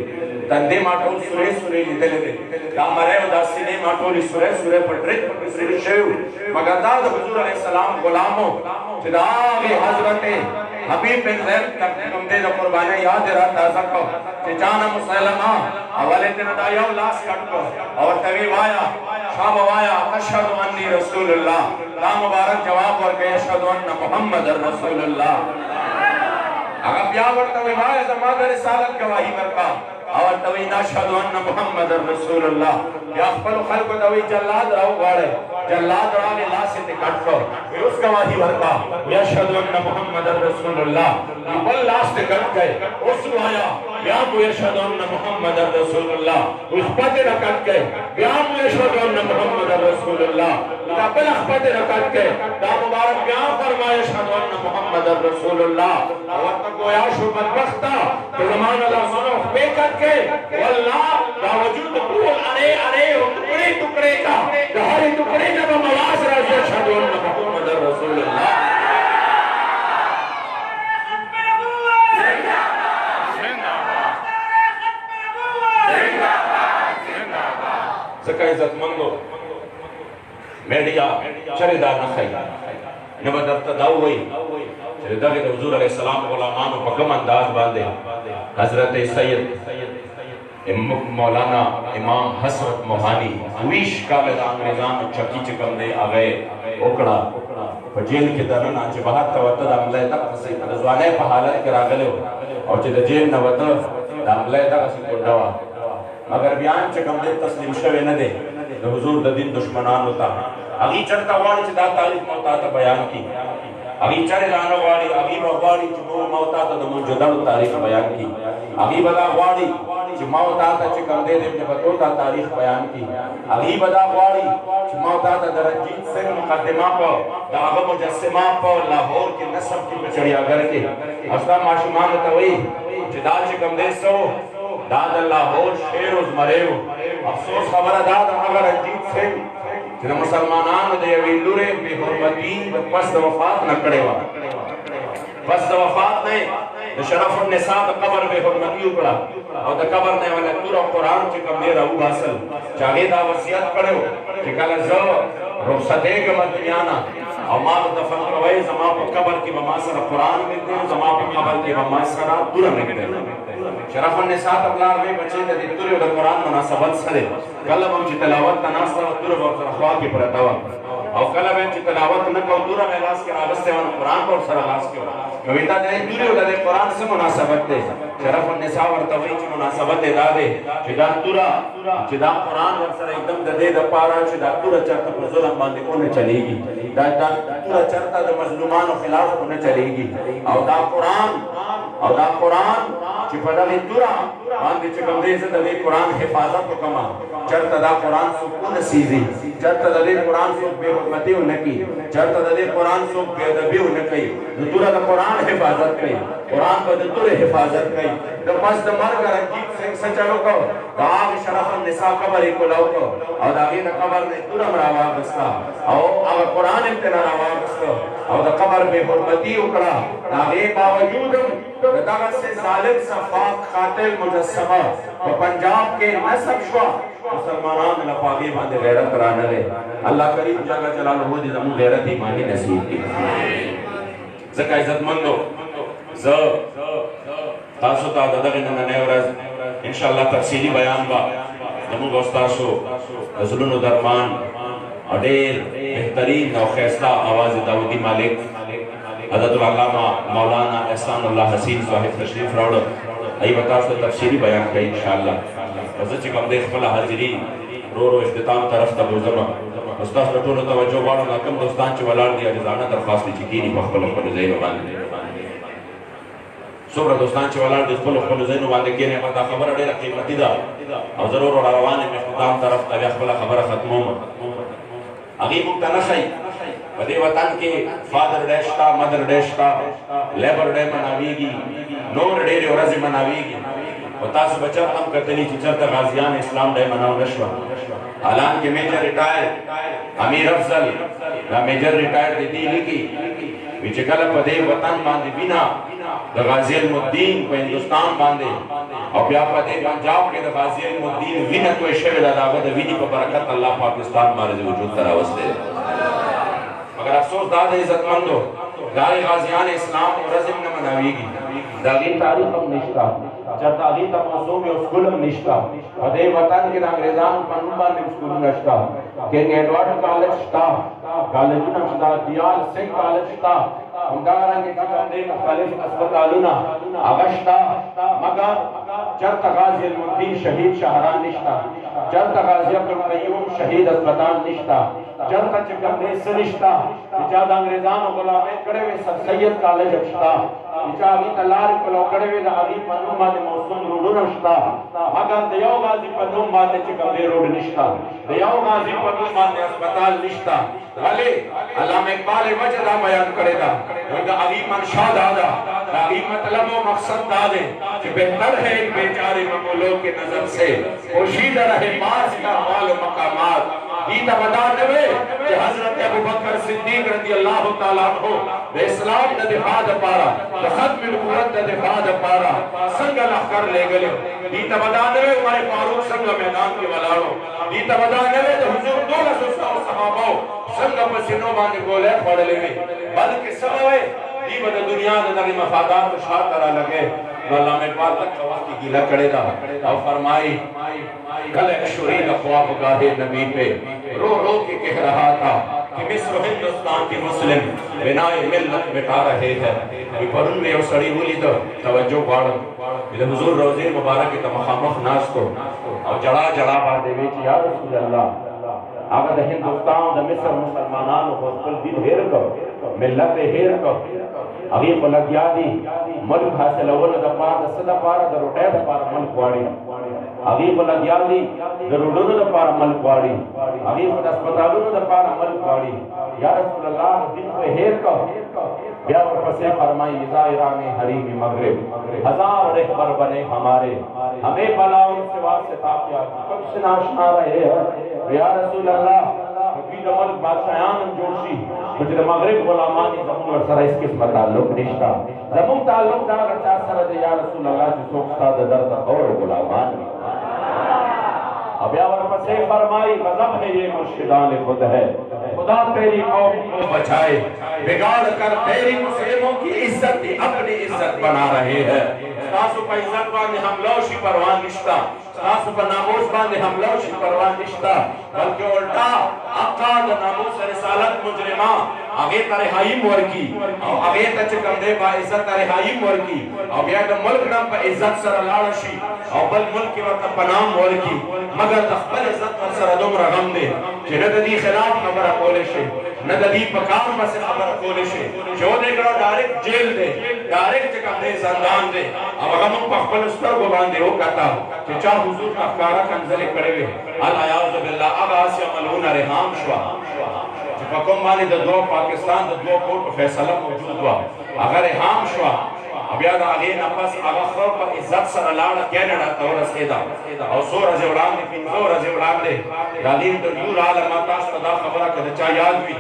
तंदे माटोल सुरे सुरे ली दले दे दा मरे उदासीने माटोल सुरे सुरे पटरे सुरे शेव मगदाद हुजूर अलैहि सलाम गुलामो जिदागे हजरत हबीब बिन ज़ैद तक तुमदे द कुर्बाने याद रहा ताजा को चाना मुसलमा हवाले दिन दायो लाश कट को और तवी वाया शाम वाया अशहदु अन्नी रसूलुल्लाह दा मुबारक जवाब और के अशहदु अन्ना मुहम्मदुर रसूलुल्लाह अगर ब्यावर तवे वाया जमादा रिसालत गवाही बरका और तवे नशहदु अन्ना मुहम्मदुर रसूलुल्लाह या खल खल्क तवे जल्लाद राव वाले जल्लाद वाले लाश से कट को उस गवाही बरका यशहदु अन्ना मुहम्मदुर रसूलुल्लाह बल लाश से कट गए उस वाया या यशहदु अन्ना मुहम्मदुर रसूलुल्लाह उस पते कट गए या यशहदु अन्ना मुहम्मदुर रसूलुल्लाह कबल अखबत कट गए दा मुबारक या फरमाया यशहदु अन्ना मुहम्मदुर रसूलुल्लाह और तो गोया शुबत बख्ता कि जमान अल्लाह सुनो बेकत के वल्लाह बावजूद तू अरे अरे टुकड़े टुकड़े का हर टुकड़े का मवाज राज अशहदु अन्ना मुहम्मदुर रसूलुल्लाह میډیا چرې دا نه ښایي نه به درته دا ووایي چې دغه د حضور علیه السلام غلامانو په کوم انداز باندې حضرت سید مولانا امام حسرت موهانی 20 کاله د انګریزانو چکی چې کوم دی هغه وکړه په جیل کې دننه چې بهر ته وته د عمله دغسې د ځوانۍ په حالت کې راغلی او چې د جیل نه وته د عمله دغسې کونډه وه مګر بیا هم چې کوم دی تسلیم شوی نه دی د حضور د دین دشمنانو ته هغوی چېرته غواړي چې دا تاریخ مو تا ته بیان کړي هغوی چېرې دا نه غواړي هغوی به غواړي چې مو تا ته د موجودو تاریخ بیان کړي هغوی به دا غواړي چې ما تا ته چې کوم دی د ابن بطوطه تاریخ بیان کړي هغوی به دا غواړي چې ما تا ته د رنجیت سنګ مقدمه په د هغه مجسمه په لاهور کې نصب کړي په چړیاګر کې او ستا ماشومانو ته وایي چې دا چې کوم دی څه دا د لاهور شعر و زمری و افسوس خبره دا د هغه رنجیت سنګ چې د مسلمانانو د یوې لورې بې حرمتي د پس د وفات نه کړې وه پس د وفات نه د شرف النساء د قبر بې حرمتي وکړه او د قبر نه یې ونه تور او قرآن چې کوم دی راوباسل چې هغې دا وصیت کړی و چې کله زه رخصتېږم دنیا نه او ما به دفن کوئ زما په قبر کې به ما سره قرآن مږدئ زما په قبر کې به ما سره توره مږدئ شرف النساء ته پلار وایي بچې ته د تورې او د قرآن مناسبت څه دی کله به هم چې تلاوت ته ناسته وه توره به ورسره خوا کې پرته وه او کله به چې تلاوت نه کوو توره مې لاس کې راغستې وه نو قرآن به ورسره لاس کې وه نو وایي دا د تورې او د قرآن څه مناسبت دی شرف النساء ورته وایي چې مناسبت یې دا دی چې دا توره چې دا قرآن ورسره एकदम د دې دپاره چې دا توره چېرته په ظلم باندې ونه چلېږي دا توره چېرته د مظلومانو خلاف ونه چلېږي او دا قرآن چې په دغې توره باندې چې کوم دی زه د دې قرآن حفاظت وکړم چېرته دا قرآن څوک ونه سیزي چېرته د دې قرآن څوک بې حرمتي ونه کړي چېرته د دې قرآن څوک بې ادبي ونه کوي نو توره د قرآن حفاظت کوي قرآن به د تورې حفاظت کوي د پس د مرګه رنجیت سنګ څه چل وکړ د هغې شرف النساء قبر یې کولاو کړ او د هغې د قبر نه یې توره هم راواخېسته او هغه قرآن هم ترې راواخېسته او د قبر بې حرمتي وکړه د هغې باوجود هم د دغسې ظالم صفاق قاتل مجسمه په پنجاب کې نصب شوه مسلمانانو له په هغې باندې غیرت رانغی الله کریم جل جلاله دې زموږ غیرت ایماني نصیب کړي ځکه عزتمندو زه تاسو ته د دغې نننۍ ورځ انشاءالله تفصیلي بیان به زموږ او ستاسو د زړونو درمان او ډېر بهترین او ښایسته اواز داودي مالک حضرت العلامه مولانا احسان الله حسین صاحب تشریف راوړه هغوی به تاسو ته تفصیلي بیان کوي انشاءالله زه چې کوم دی خپله حاضرین ورو اختتام طرف ته بوځم نو ستاسو د ټولو توجه غواړم دا کوم دوستان چې ولاړ دي عاجزانه درخواست دی چې کښېني په خپلو ځایونو باندې څومره دوستان چې ولاړ دي خپلو ځایونو باندې کښېنئ دا خبره ډېره قیمتي ده او زه ورو را روان یم اختتام طرف ته بیا خپله خبره ختموم هغوی موږ ته نه ښایي په دې وطن کې فادر ډے شته مدر ډے شته لیبر ډے مناویږي نور ډېرې ورځې مناویږي او تاسو به چېرته هم کتلي چې چېرته غازیان اسلام ډے مناو نه شوه حالانکې میجر ریټایر امیر افضل دا میجر ریټایر د دې لیکي وی چې کله په دې وطن باندې وینه د غازی المدین په هندوستان باندې او بیا په دې پنجاب کې د غازی المدین وینه توی شوې ده د هغه د وینې په برکت الله پاکستان باندې وجود ته راوستی دی مگر افسوس دا د عزتمندو دا غازیان اسلام ورځ هم نه مناویږي د هغې تاریخ هم نشته چېرته هغې ته موضوع یو سکول هم نشته په دې وطن کې د انګریزانو په نوم باندې سکولونه شته کنګ ایډورډ کالج شته کالجونه شته دیال سنګ کالج شته همدارنګه چې کوم دی مختلف اسپتالونه هغه شته مګر چېرته غازي المدین شهید شهران نشته چېرته غازي عبدالقیوم شهید اسپتال نشته چېرته چې کوم دی څه نشته چې چا د انګریزانو غلامۍ کړې وې سر سید کالج شته چې چا هغې ته لارې پلو کړې وې د هغې په نوم باندې موسوم روډونه شته مګر د یو غازي په نوم باندې چې کوم دی روډ نشته د یو غازي په نوم باندې اسپتال نشته ولې علامه اقبال وجه دا بیان کړې ده د هغې منشا دا ده د هغې مطلب و مقصد دا دی چې بہتر ہے ایک بیچارے مغولوں کے نظر سے پوشیدہ رہے پاس کا اعمال و مقامات دیتا بتا نوے کہ حضرت ابوبکر صدیق رضی اللہ تعالیٰ عنہ د اسلام د دفاع دپاره د ختم نبوت د دفاع دپاره څنګه لښکر لېږلی دې ته به دا نه وی عمر فاروق څنګه میدان کې ولاړو دې ته به دا نه وی د حضور 1200 صحابو څنګه په سینو باندې ګولۍ خوړلې وي بلکې څه به وی دې به د دنیا د دغې مفاداتو شاته رالګې نو علامه اقبال لږ وخت کې ګیله کړې ده او فرمائی کل شورید خواب گاہ نبی پہ رو رو کے کہہ رہا تھا کہ مصر ہندوستان کی مسلم بنائے ملت مٹا رہے ہیں پرن میں او سڑی ہولی تو توجہ باڑا حضور روزے مبارک تا مخامخ ناس کو او جڑا جڑا باندے ویچ یا رسول اللہ آگا دا ہندوستان دا مصر مسلمانان کو خپل دین ہیر کو ملت ہیر کو اگی کو لگیا دی ملک حاصل اول دا پار دا صدا پارا دا روٹے دا پارا ملک واڑی اگی کو لگیا دی دا روڑوں دا پارا ملک واڑی اگی کو دا اسپتالوں دا پارا ملک واڑی یا رسول اللہ دین کو ہیر کو بیا اور پسے فرمائی ظاہران حریم مغرب ہزار رہبر بنے ہمارے ہمیں بلاؤں سوا سے تاکیا کچھ ناشنا رہے ہیں یا رسول اللہ کبھی دا ملک بادشاہان جوشی کچھ دا مغرب غلامانی زمون اور سر اس قسم تعلق نشتا زمون تعلق دا رچا سر دے یا رسول اللہ جو سوکستا دا درد اور غلامانی اب یا اور پسے فرمائی غضب ہے یہ مرشدان خود ہے خدا تیری قوم کو بچائے بگاڑ کر تیری مسلموں کی عزت اپنی عزت بنا رہے ہیں تاسو پا عزت باندے ہم لوشی پروان نشتا تاسو پا ناموس باندے ہم لوشی پروان نشتا بلکہ الٹا اقاد ناموس رسالت مجرمہ آگے تا رہائی مورکی آگے تا چکم دے با عزت تا رہائی مورکی اور بیاد ملک نام پا عزت سر لارشی اور بل ملک کی وقت پنام مورکی مگر تخبر عزت پر سر دوم رغم دے کہ نہ دی خلاف خبر کولے شے نہ دی پکام پس خبر کولے شے جو دے کرو ڈائریکٹ جیل دے ڈائریکٹ چکم دے زندان دے اب غمم پا خبر استر کو باندے ہو کہتا کہ چاہ حضور کا افکارہ کنزلے کڑے ہوئے العیاض باللہ اغاسی عملون رحام شوا فکم مانی دا دو پاکستان دا دو کوٹ فیصلہ موجود ہوا اگر رحام شوا اب یاد آگے نفس آگا خوب پر عزت سر لانا کینڈا تورس ایدا اور سو رضی اولام دے پینزو رضی اولام دے دالیم تو نیور عالم آتاش دا خبرہ کدھا چاہ یاد بھی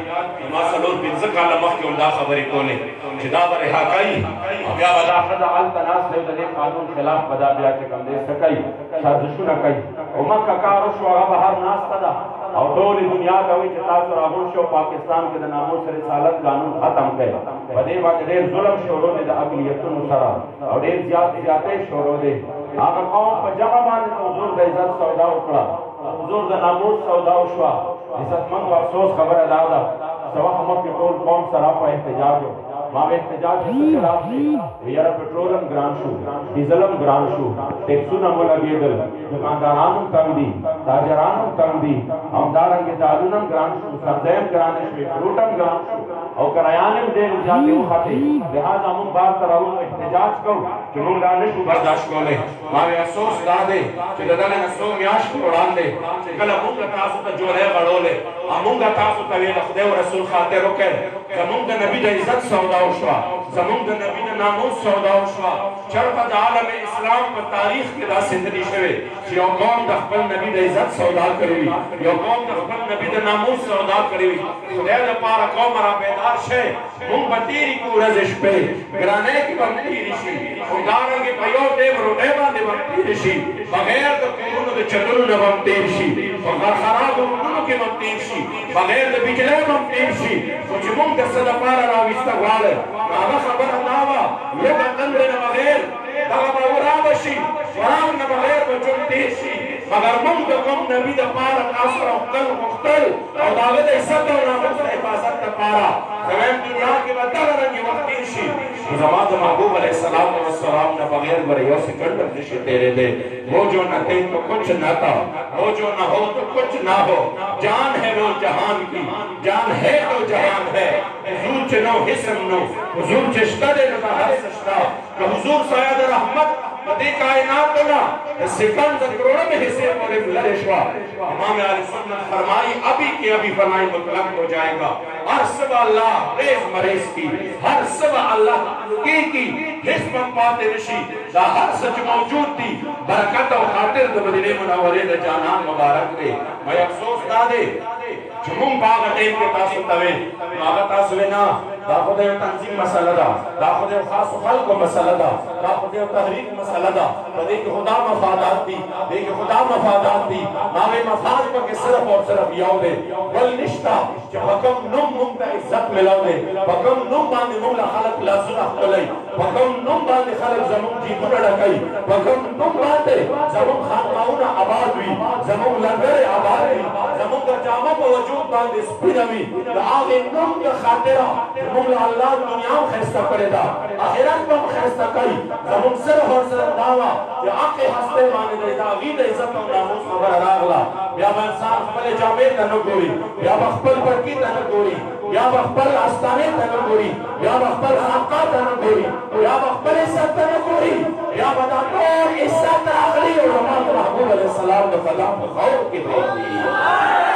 ما سلور پینزک عالم کی اندہ خبری کولے جدا برہا کئی اب یا بدا خدا عال تناس دے دے قانون خلاف بدا بیا چکم دے سکئی شازشو نہ کئی امک کا کارش و بہر ناس تدا اور دولی دنیا کا ہوئی چتاس و راہوش و پاکستان کے ناموس رسالت قانون ختم کئے بدے بعد دیر ظلم شوروں نے دا اقلیتوں سرا اور دیر زیادے شوروں دے آگا قوم پا جمع بانے تو حضور دا عزت سودا اکڑا حضور دا ناموس سودا اشوا عزت مند و افسوس خبر ادا دا سوا ہمت کے طول قوم سرا پا احتجاج ہو وہاں احتجاج کے خلاف سے ویارا پیٹرولم گران شو ڈیزلم گران شو ٹیکسونا مولا گیدل دکاندارانم تنگ دی تاجرانم تنگ دی امدارنگ دارونم گران شو سرزیم گرانش میں فروٹم گران شو اور کرایانم دیر جاتے ہو خطے لہذا من بار تراؤن احتجاج کو جو من دانشو برداشت کو لے ماوے افسوس دا دے کہ ددل نسو میاش کو اڑان دے کل امونگا تاسو تا جو ہے غڑو لے امونگا تاسو تا ویل خدے و رسول خاطر رکے زمونگا نبی دا عزت سودا شوا زمونگا نبی دا ناموس سودا شوا چرپد عالم اسلام پر تاریخ کے دا سندری شوے یو قوم دا خپل نبی دا عزت سودا کروی یو قوم دا خپل نبی دا ناموس سودا کروی خدے دا پارا قوم را بیدار شے مون بطیری کو رزش پہ گرانے کی بمتیری شی اندارنگی پیو دیو رو دیبا دی بمتیری شی بغیر دا کورونو دا چطرو دا بمتیر شی وغر خراب رونو کی بمتیر شی بغیر دا بجلے بمتیر شی کچھ مون دا صدا پارا راویستا گوالر آگا خبر ناوا لگا قندر بغیر دا غبا شی ورام دا بغیر بچون تیر شی مگر من دا کم نبی دا پارا ناصر اختل مختل اور داغت عزت و ناموس حفاظت دا پارا زمین دنیا کے بدل رنگی وقتی شی زمان محبوب علیہ السلام نے بغیر بریو سکنڈر نشی تیرے دے وہ جو نہ تھے تو کچھ نہ تھا وہ جو نہ ہو تو کچھ نہ ہو جان ہے وہ جہان کی جان ہے تو جہان ہے حضور چنو حسن نو حضور چشتہ دے نتا ہر سشتہ کہ حضور سید رحمت بدی کائنات ہونا سکند کروڑوں میں حصے پورے لرشوا امام علیہ سنت فرمائی ابھی کی ابھی فرمائی مطلق ہو جائے گا ہر سب اللہ ریز مریض کی ہر سب اللہ کی حسب پاتے رشی دا ہر سچ موجود تھی برکت و خاطر دا مدینہ منورے دا جانان مبارک دے میں افسوس دا دے چمون باغ ټیم کې تاسو ته وي هغه تاسو نه دا خو د تنظیم مسله ده دا خو د خاص خلکو مسله ده دا خو د تحریک مسله ده په دې کې خدا مفادات دي دې کې خدا مفادات دي هغه مفاد په صرف او صرف یو دی بل نشتا چې حکم نوم موږ ته عزت ملاو دی حکم نوم باندې موږ خلک لاسونه خپلای حکم نوم باندې خلک زموږ جیبونه ډکای حکم نوم باندې زموږ خانقاهونه آباد وي زموږ لنګر آباد وي زموږ جامه په وجود باندې سپینوي د هغه نوم د خاطره موږ الله دنیا هم خسته کړی دا آخرت هم خسته کوي زموږ صرف او صرف دعوا چې حق هسته باندې د هغې د عزت او ناموس خبره راغله بیا به انسان خپلې جامې ته نه ګوري بیا به خپل برکي ته نه ګوري بیا به خپل آستانې ته نه ګوري بیا به خپل خانقاه ته نه ګوري بیا به خپل عزت ته نه ګوري بیا به دا ټول عزت راغلي او زما د محبوب علیه السلام د فضا په خور کې پرېږدي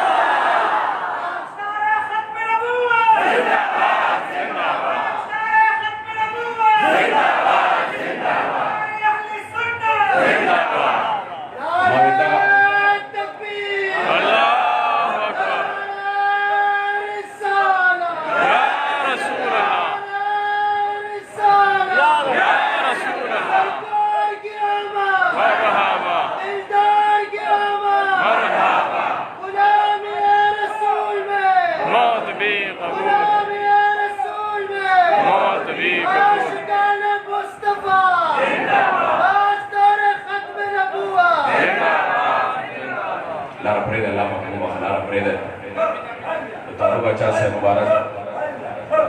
بچا سے مبارک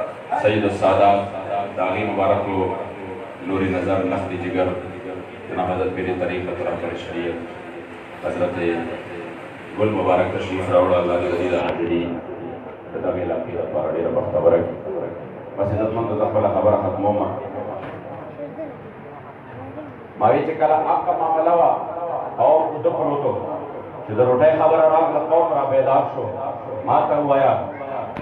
سید السادات داغی مبارک لو نوری نظر نخد جگر جناب حضرت پیر طریقت رحمت شریعت حضرت گل مبارک تشریف راوڑا اللہ عزیز حاضری تدامی علاقی رفار دیر بخت برک بس عزت مند تقبل خبر ختمو ما ماوی چکلا آقا معاملوا اور ادخلو تو چیدر روٹے خبر راک لقوم را بیدار شو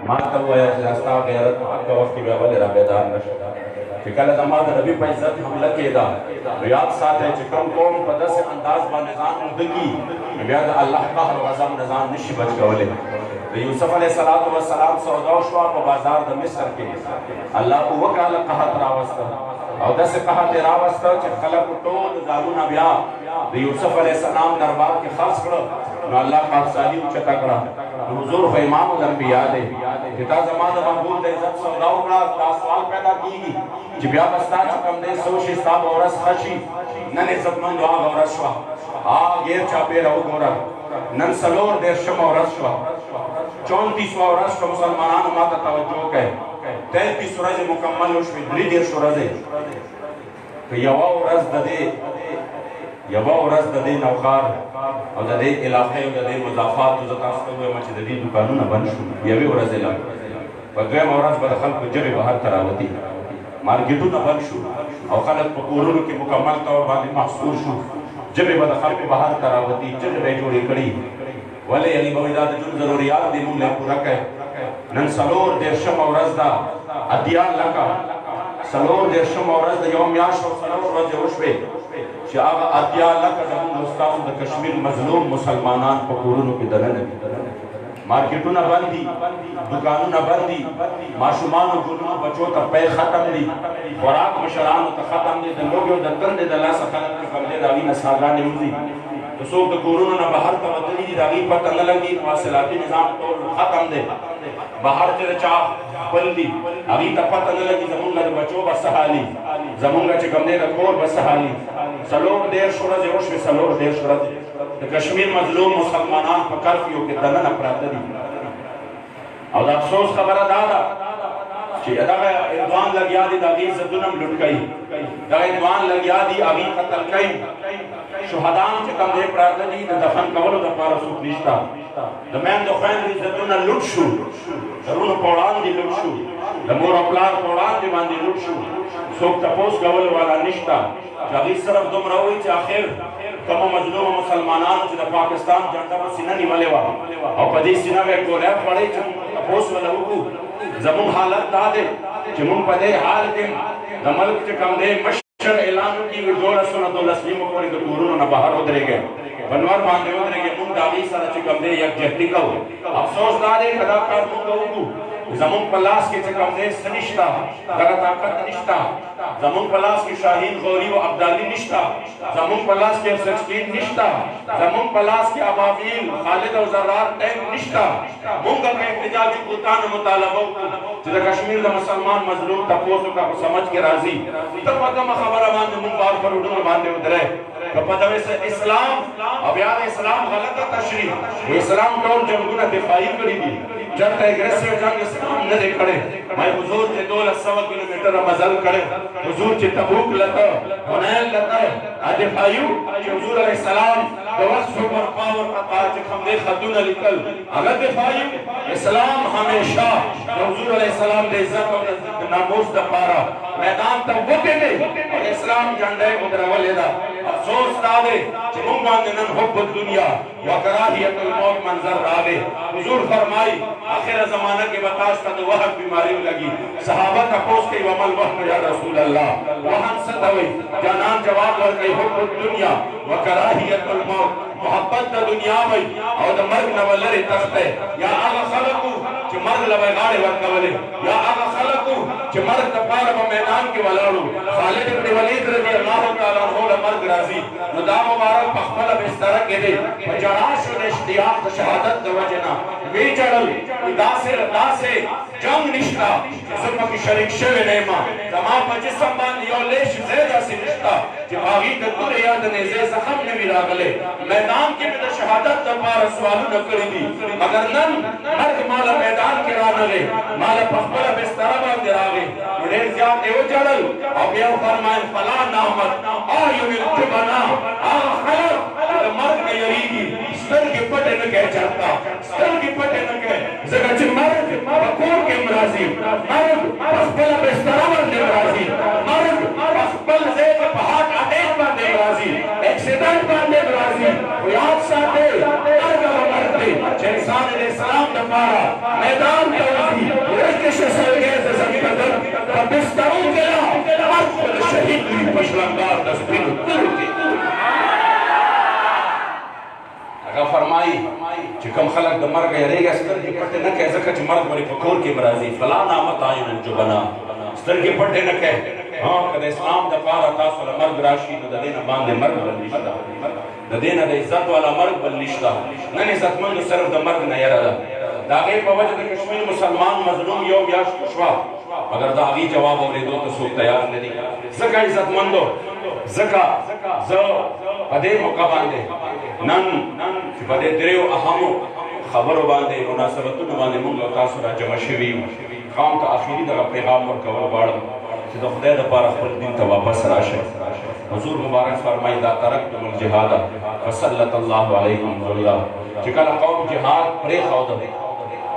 ماتا ہوایا چې استا غیرت حق وخت به ولې را بیدار نشو چې کله زما د نبی په عزت حمله کېده نو یاد ساتئ چې کوم قوم په داسې انداز باندې ځان ودګي بیا د الله قهر او غضب نه ځان نشي بچ کولی د یوسف علیه السلام سودا شوه په بازار د مصر کې الله اووه کاله قحط راوسته او داسې قحط یې راوسته چې خلکو ټول ځانونه بیا د یوسف علیه السلام دربار کې خرڅ کړه نو الله پاکسالي اوچته کړه حضور خو امام الانبیاء دی چې تا زما د محبوب د عزت سودا وکړه دا سوال پیدا کېږي چې بیا به ستا چې کوم دی څه وشي ستا به ورځ ښه شي نن عزتمندو هغه ورځ شوه غیر چاپېره وګوره نن 34 ورځ شوه 34 ورځ شوه مسلمانانو ما ته توجه کوئ 33 ورځې مکمل وشوې 33 ورځې که یوه ورځ د دې نوښار او د دې علاقې او د دې مضافاتو زه تاسو ته ووایم چې د دې دوکانونه بند شو یوې ورځې لا په دویمه ورځ به د خلکو ژبې بهر ته راوتي مارکیټونه بند شو او خلک په کورونو کې مکمل طور باندې محصور شو ژبې به د خلکو بهر ته راوتي ژبې به یې جوړې کړي ولې یعنې به دا د ژوند ضروریات دي موږ له پوره کړئ نن 34 ورځ ده اتیا لکه 34 ورځ د یو میاشت او 4 ورځې وشوې چې هغه اتیا لکه زموږ استادو د کشمیر مظلوم مسلمانان په کورونو کې دننه دي مارکیټونه بند دي دکانونه بند دي ماشومانو ګلونو بچو ته پی ختم دي خوراک مشرانو ته ختم دي د لوږې او د تندې د لاسه خلک چې کوم دی د هغې نه ساګانې وځي که څوک د کورونو نه بهر ته وتلي دي د هغې پته نه لګي مواصلاتي نظام ټول ختم دی بهر چې د چا خپل دي هغې ته پته نه لګي زمونږ د بچو به څه حالي زمونږ چې کوم دی د کور به څه حالي 34 ورځې وشوې 34 ورځې د کشمیر مظلوم مسلمانان په کرفیو کې دننه پراته دي او د افسوس خبره دا ده چې دغه ادوان لګیا دي د هغې عزتونه هم لوټ کوي دغه ادوان لګیا دي هغې قتل کوي شهدان چې کوم دی پراته دي د دفن کولو دپاره څوک نشته د میندو خویندو عزتونه لوټ شو د رونو په وړاندې لوټ شو د مور او پلار په وړاندې باندې لوټ شو څوک تپوس کولو والا نشته چې هغې صرف دومره وایي چې آخر کومو مظلومو مسلمانانو چې د پاکستان جنډه په سینه نیولې وه او په دې سینه به یې ګولۍ خوړی چې موږ تپوس وله وکړو زموږ حالت دا دی چې موږ په دې حال کې د ملک چې کوم دی مشر اعلان وکړي 1212 پورې د کورونو نه بهر ودرېږئ په نور باندې ودرېږئ موږ داغي سره چې کوم دی یکجهتي کوو افسوس دا دی کدا کار موږ وکړو زمون پلاس کې چې کوم دې سنشتا دغه طاقت نشتا زمون پلاس کې شاهین غوري او ابدالي نشتا زمون پلاس کې سچکین نشتا زمون پلاس کې ابابیل خالد او زرار ټیم نشتا موږ د احتجاجي قوتان مطالبه چې د کشمیر د مسلمان مظلوم تاسو کا سمجھ کې راضي ته په کومه خبره باندې موږ بار پر وډو باندې ودرې په دغه اسلام او بیا اسلام غلطه تشریح اسلام ټول جنگونه دفاعي کړی دي چرته اگریسیو جنگ اسلام نه دی کړی مې حضور چې 1200 کیلومتر مزل کړي حضور چې تبوک لته حنین لته دفاعي چې حضور علیه السلام د وصف پر پاور عطا چې کوم دې خدونه لیکل هغه دفاعي اسلام همیشه حضور علیه السلام د عزت او ناموس د پاره میدان ته وکړي او اسلام جنډه ودرولې دا افسوس دا دی چې موږ باندې نن حب الدنیا وکراهیت الموت منظر راغی حضور فرمایي آخر زمانہ کے بتاش کا تو وحق بیماری لگی صحابہ تپوس کے ومل وحق یا رسول اللہ وحن ستوئی جانان جواب ورکی حب الدنیا وکراہیت الموت محبت دا دنیا وی او دا مرگ نولر تخت ہے یا آغا خلقو چی مرگ لبے غاڑے ورکولے یا آغا خلقو چی مرگ تپار با میدان کی ولارو خالد ابن ولید رضی اللہ تعالیٰ عنہ دا مرگ رازی ندا مبارک پخبل بسترہ کے دے جراش و اشتیاق شہادت دا وجنا وی چڑل دا سے جنگ نشتا زمہ کی شریک شوی نیما زمان پا جسم باندی یو لیش زیدہ سی نشتا کہ باغی دکتور یاد نیزے زخم نوی راگلے میدان کی میں شہادت دا پارا سوالو نکری دی مگر نن مرد مالا میدان کی رانگلے مالا پخبلا بسترہ باندی راگے دیر زیاد دیو جڑل اور بیاو فرمائن فلا نامت آئیو الجبنا آغا خلق مرد میں یریگی ستر کی پٹے نکے چاہتا ستر کی پٹے نکے زکر چھ مرد بکور کے مرازی مرد پخبل بسترہ باندے مرازی مرد پخبل زید پہاٹ آٹیج باندے مرازی ایکسیڈنٹ باندے مرازی یاد ساتے ارگا مرتے چھ انسان علیہ السلام دفارا میدان توزی رکش سلگیز زمین بستروں کے لا مرد شہید بھی پشلنگار دستین تر کے اگر فرمائی چې کم خلق د مرګ یریږي سترګې پټې نه کوي ځکه چې مرګ ورې په کور کې به راځي فلا نامت اعین الجبنا سترګې پټې نه کوي که د اسلام دپاره تاسو له مرګ راشي نو د دې نه باندې مرګ بل نشته د دې نه د عزت والا مرګ بل نشته نن عزتمندو صرف د مرګ نه یره ده د هغې په وجه د کشمیر مسلمان مظلوم یو میاشت شوه مگر د هغې جواب اورېدو ته څوک تیار نه دي ځکه عزتمندو ځکه زه په دې موقع باندې نن چې په دې دریو اهمو خبرو باندې مناسبتونو باندې موږ او تاسو را جمع شوي یو قوم ته اخري دغه پیغام ورکول غواړم چې د خدای دپاره خپل دین ته واپس راشئ حضور مبارک فرمایي دا ترکتم الجهاد فسلط الله علیکم ذلة چې کله قوم جهاد پرېښود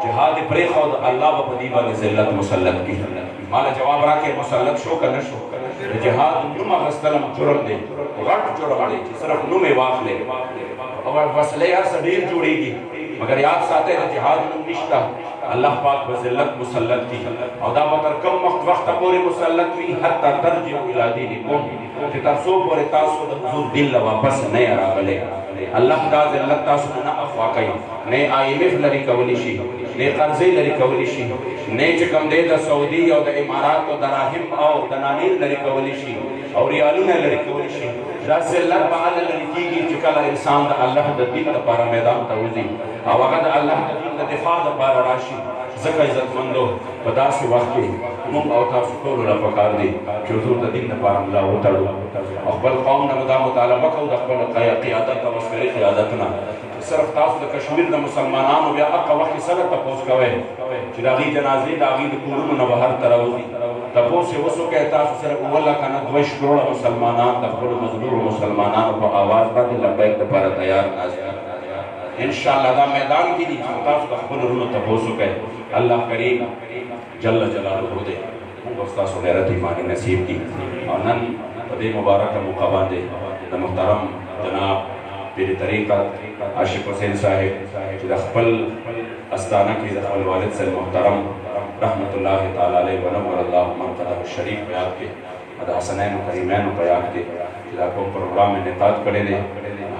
جهاد پرېښود الله به په دې باندې ذلت مسلط کړي ماله جواب راکړې مسلط شو که نه شو د جهاد نوم اخیستل جرم دی غټ جرم دی چې صرف نوم یې واخلې او وسلې هر څه ډېر جوړېږي مگر یاد ساتئ د جهاد نوم نشته الله پاک به ذلت مسلط کی او دا به تر کم وخت پورې مسلط وي حتی ترجعوا الی دینکم چې تر څو پورې تاسو د حضور دین له واپس نه یې راغلی الله دا ذلت تاسو نه افوا کوي نه IMF لرې کولی شي نه قرضې لرې کولی شي نه چې کوم دی د سعودي او د اماراتو دراهم او دنانیر لرې کولی شي او ریالونه لرې کولی شي دا ذلت به هله لرې کېږي چې کله انسان د الله د دین لپاره میدان ته وځي او هغه د الله د دین د دفاع لپاره راشي ځکه عزتمندو په داسې وخت کې موږ او تاسو ټولو له پکار دی چې حضور د دین لپاره ملا وتړو او خپل قوم نه دا مطالبه کوو د خپل قیادت او عسکري قیادت نه صرف تاسو د کشمیر د مسلمانانو بیا هغه وخت کې سره تپوس کوئ چې د هغې جنازې د هغې د کورونو نه بهر ته راوځي تپوس یې وسوکئ تاسو سره 2 که نه 2 کروړه مسلمانان د خپلو مزدورو مسلمانانو په آواز باندې لبیک دپاره تیار ناست انشاءاللہ دا میدان کی دی تاسو د خپل ورونو تپوس وکئ الله کریم جل جلاله دې موږ ستاسو غیرت ایماني نصیب کړي او نن په دې مبارکه موقع باندې د محترم جناب پیر طریقت عاشق حسین صاحب چې د خپل استانه کې د خپل والد صاحب محترم رحمت الله تعالی علیه ونور الله مرقده الشریف په یاد کې د حسنین و کریمین په یاد کې چې دا کوم پروګرام انعقاد کړی دی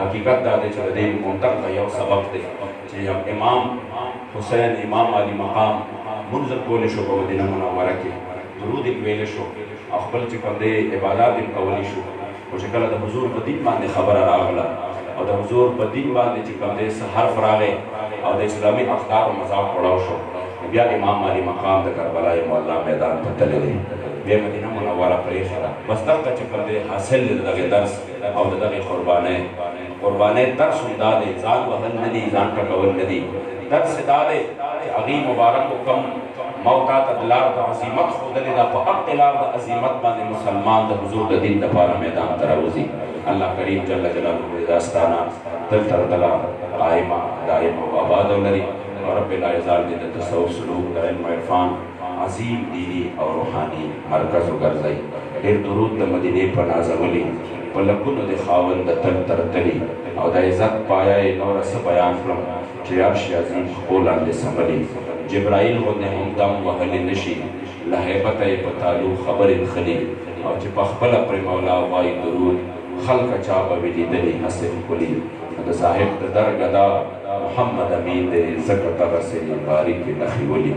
حقیقت دا دی چې د دې منطق ته یو سبب دی چې امام حسین امام علی مقام منځ کولی شو په مدینه منوره کې درود یې ویلی شو او خپل چې کوم دی عبادات یې کولی شو خو چې کله د حضور په دین باندې خبره راغله او د حضور په دین باندې چې کوم دی څه حرف راغی او د اسلامي اقدارو مذاق وړاو شو بیا امام علی مقام د کربلا معلی میدان ته تللی دی بیا مدینه منوره پرېښې ده بس دغه چې کوم دی حاصل دی د دغې درس او د دغې قربانۍ درس هم دا دی ځان وهل نه دي ځان ټکول نه دي درس دا دی چې هغې مبارک حکم موتا ته د لار د عظیمت ښودلې ده په حق لار د عظیمت باندې مسلمان د حضور د دین دپاره میدان ته راوځي الله کریم جل جلاله دې دا ستانه دلته دله قایمه دایمه او آباده ولري او رب العزال دې د تصوف سلوک د علم و عرفان عظیم دینی او روحاني مرکز وګرځوي ډېر درود د مدینې په نازولي په لکونو د خاوند د تل تر تلي او د عزت پایه یې نوره څه بیان کړم چې عرش عظیم خپو لاندې سملي جبرائیل غوندې هم دم وهلی نشي له هیبته یې په تالو خبرې نښلي او چې په خپله پرې مولا وایي درود خلقه چا به وي لیدلي هسې ښکلي د صاحب د درګدا محمد امین دی ځکه دغسې باریکې نښې ولي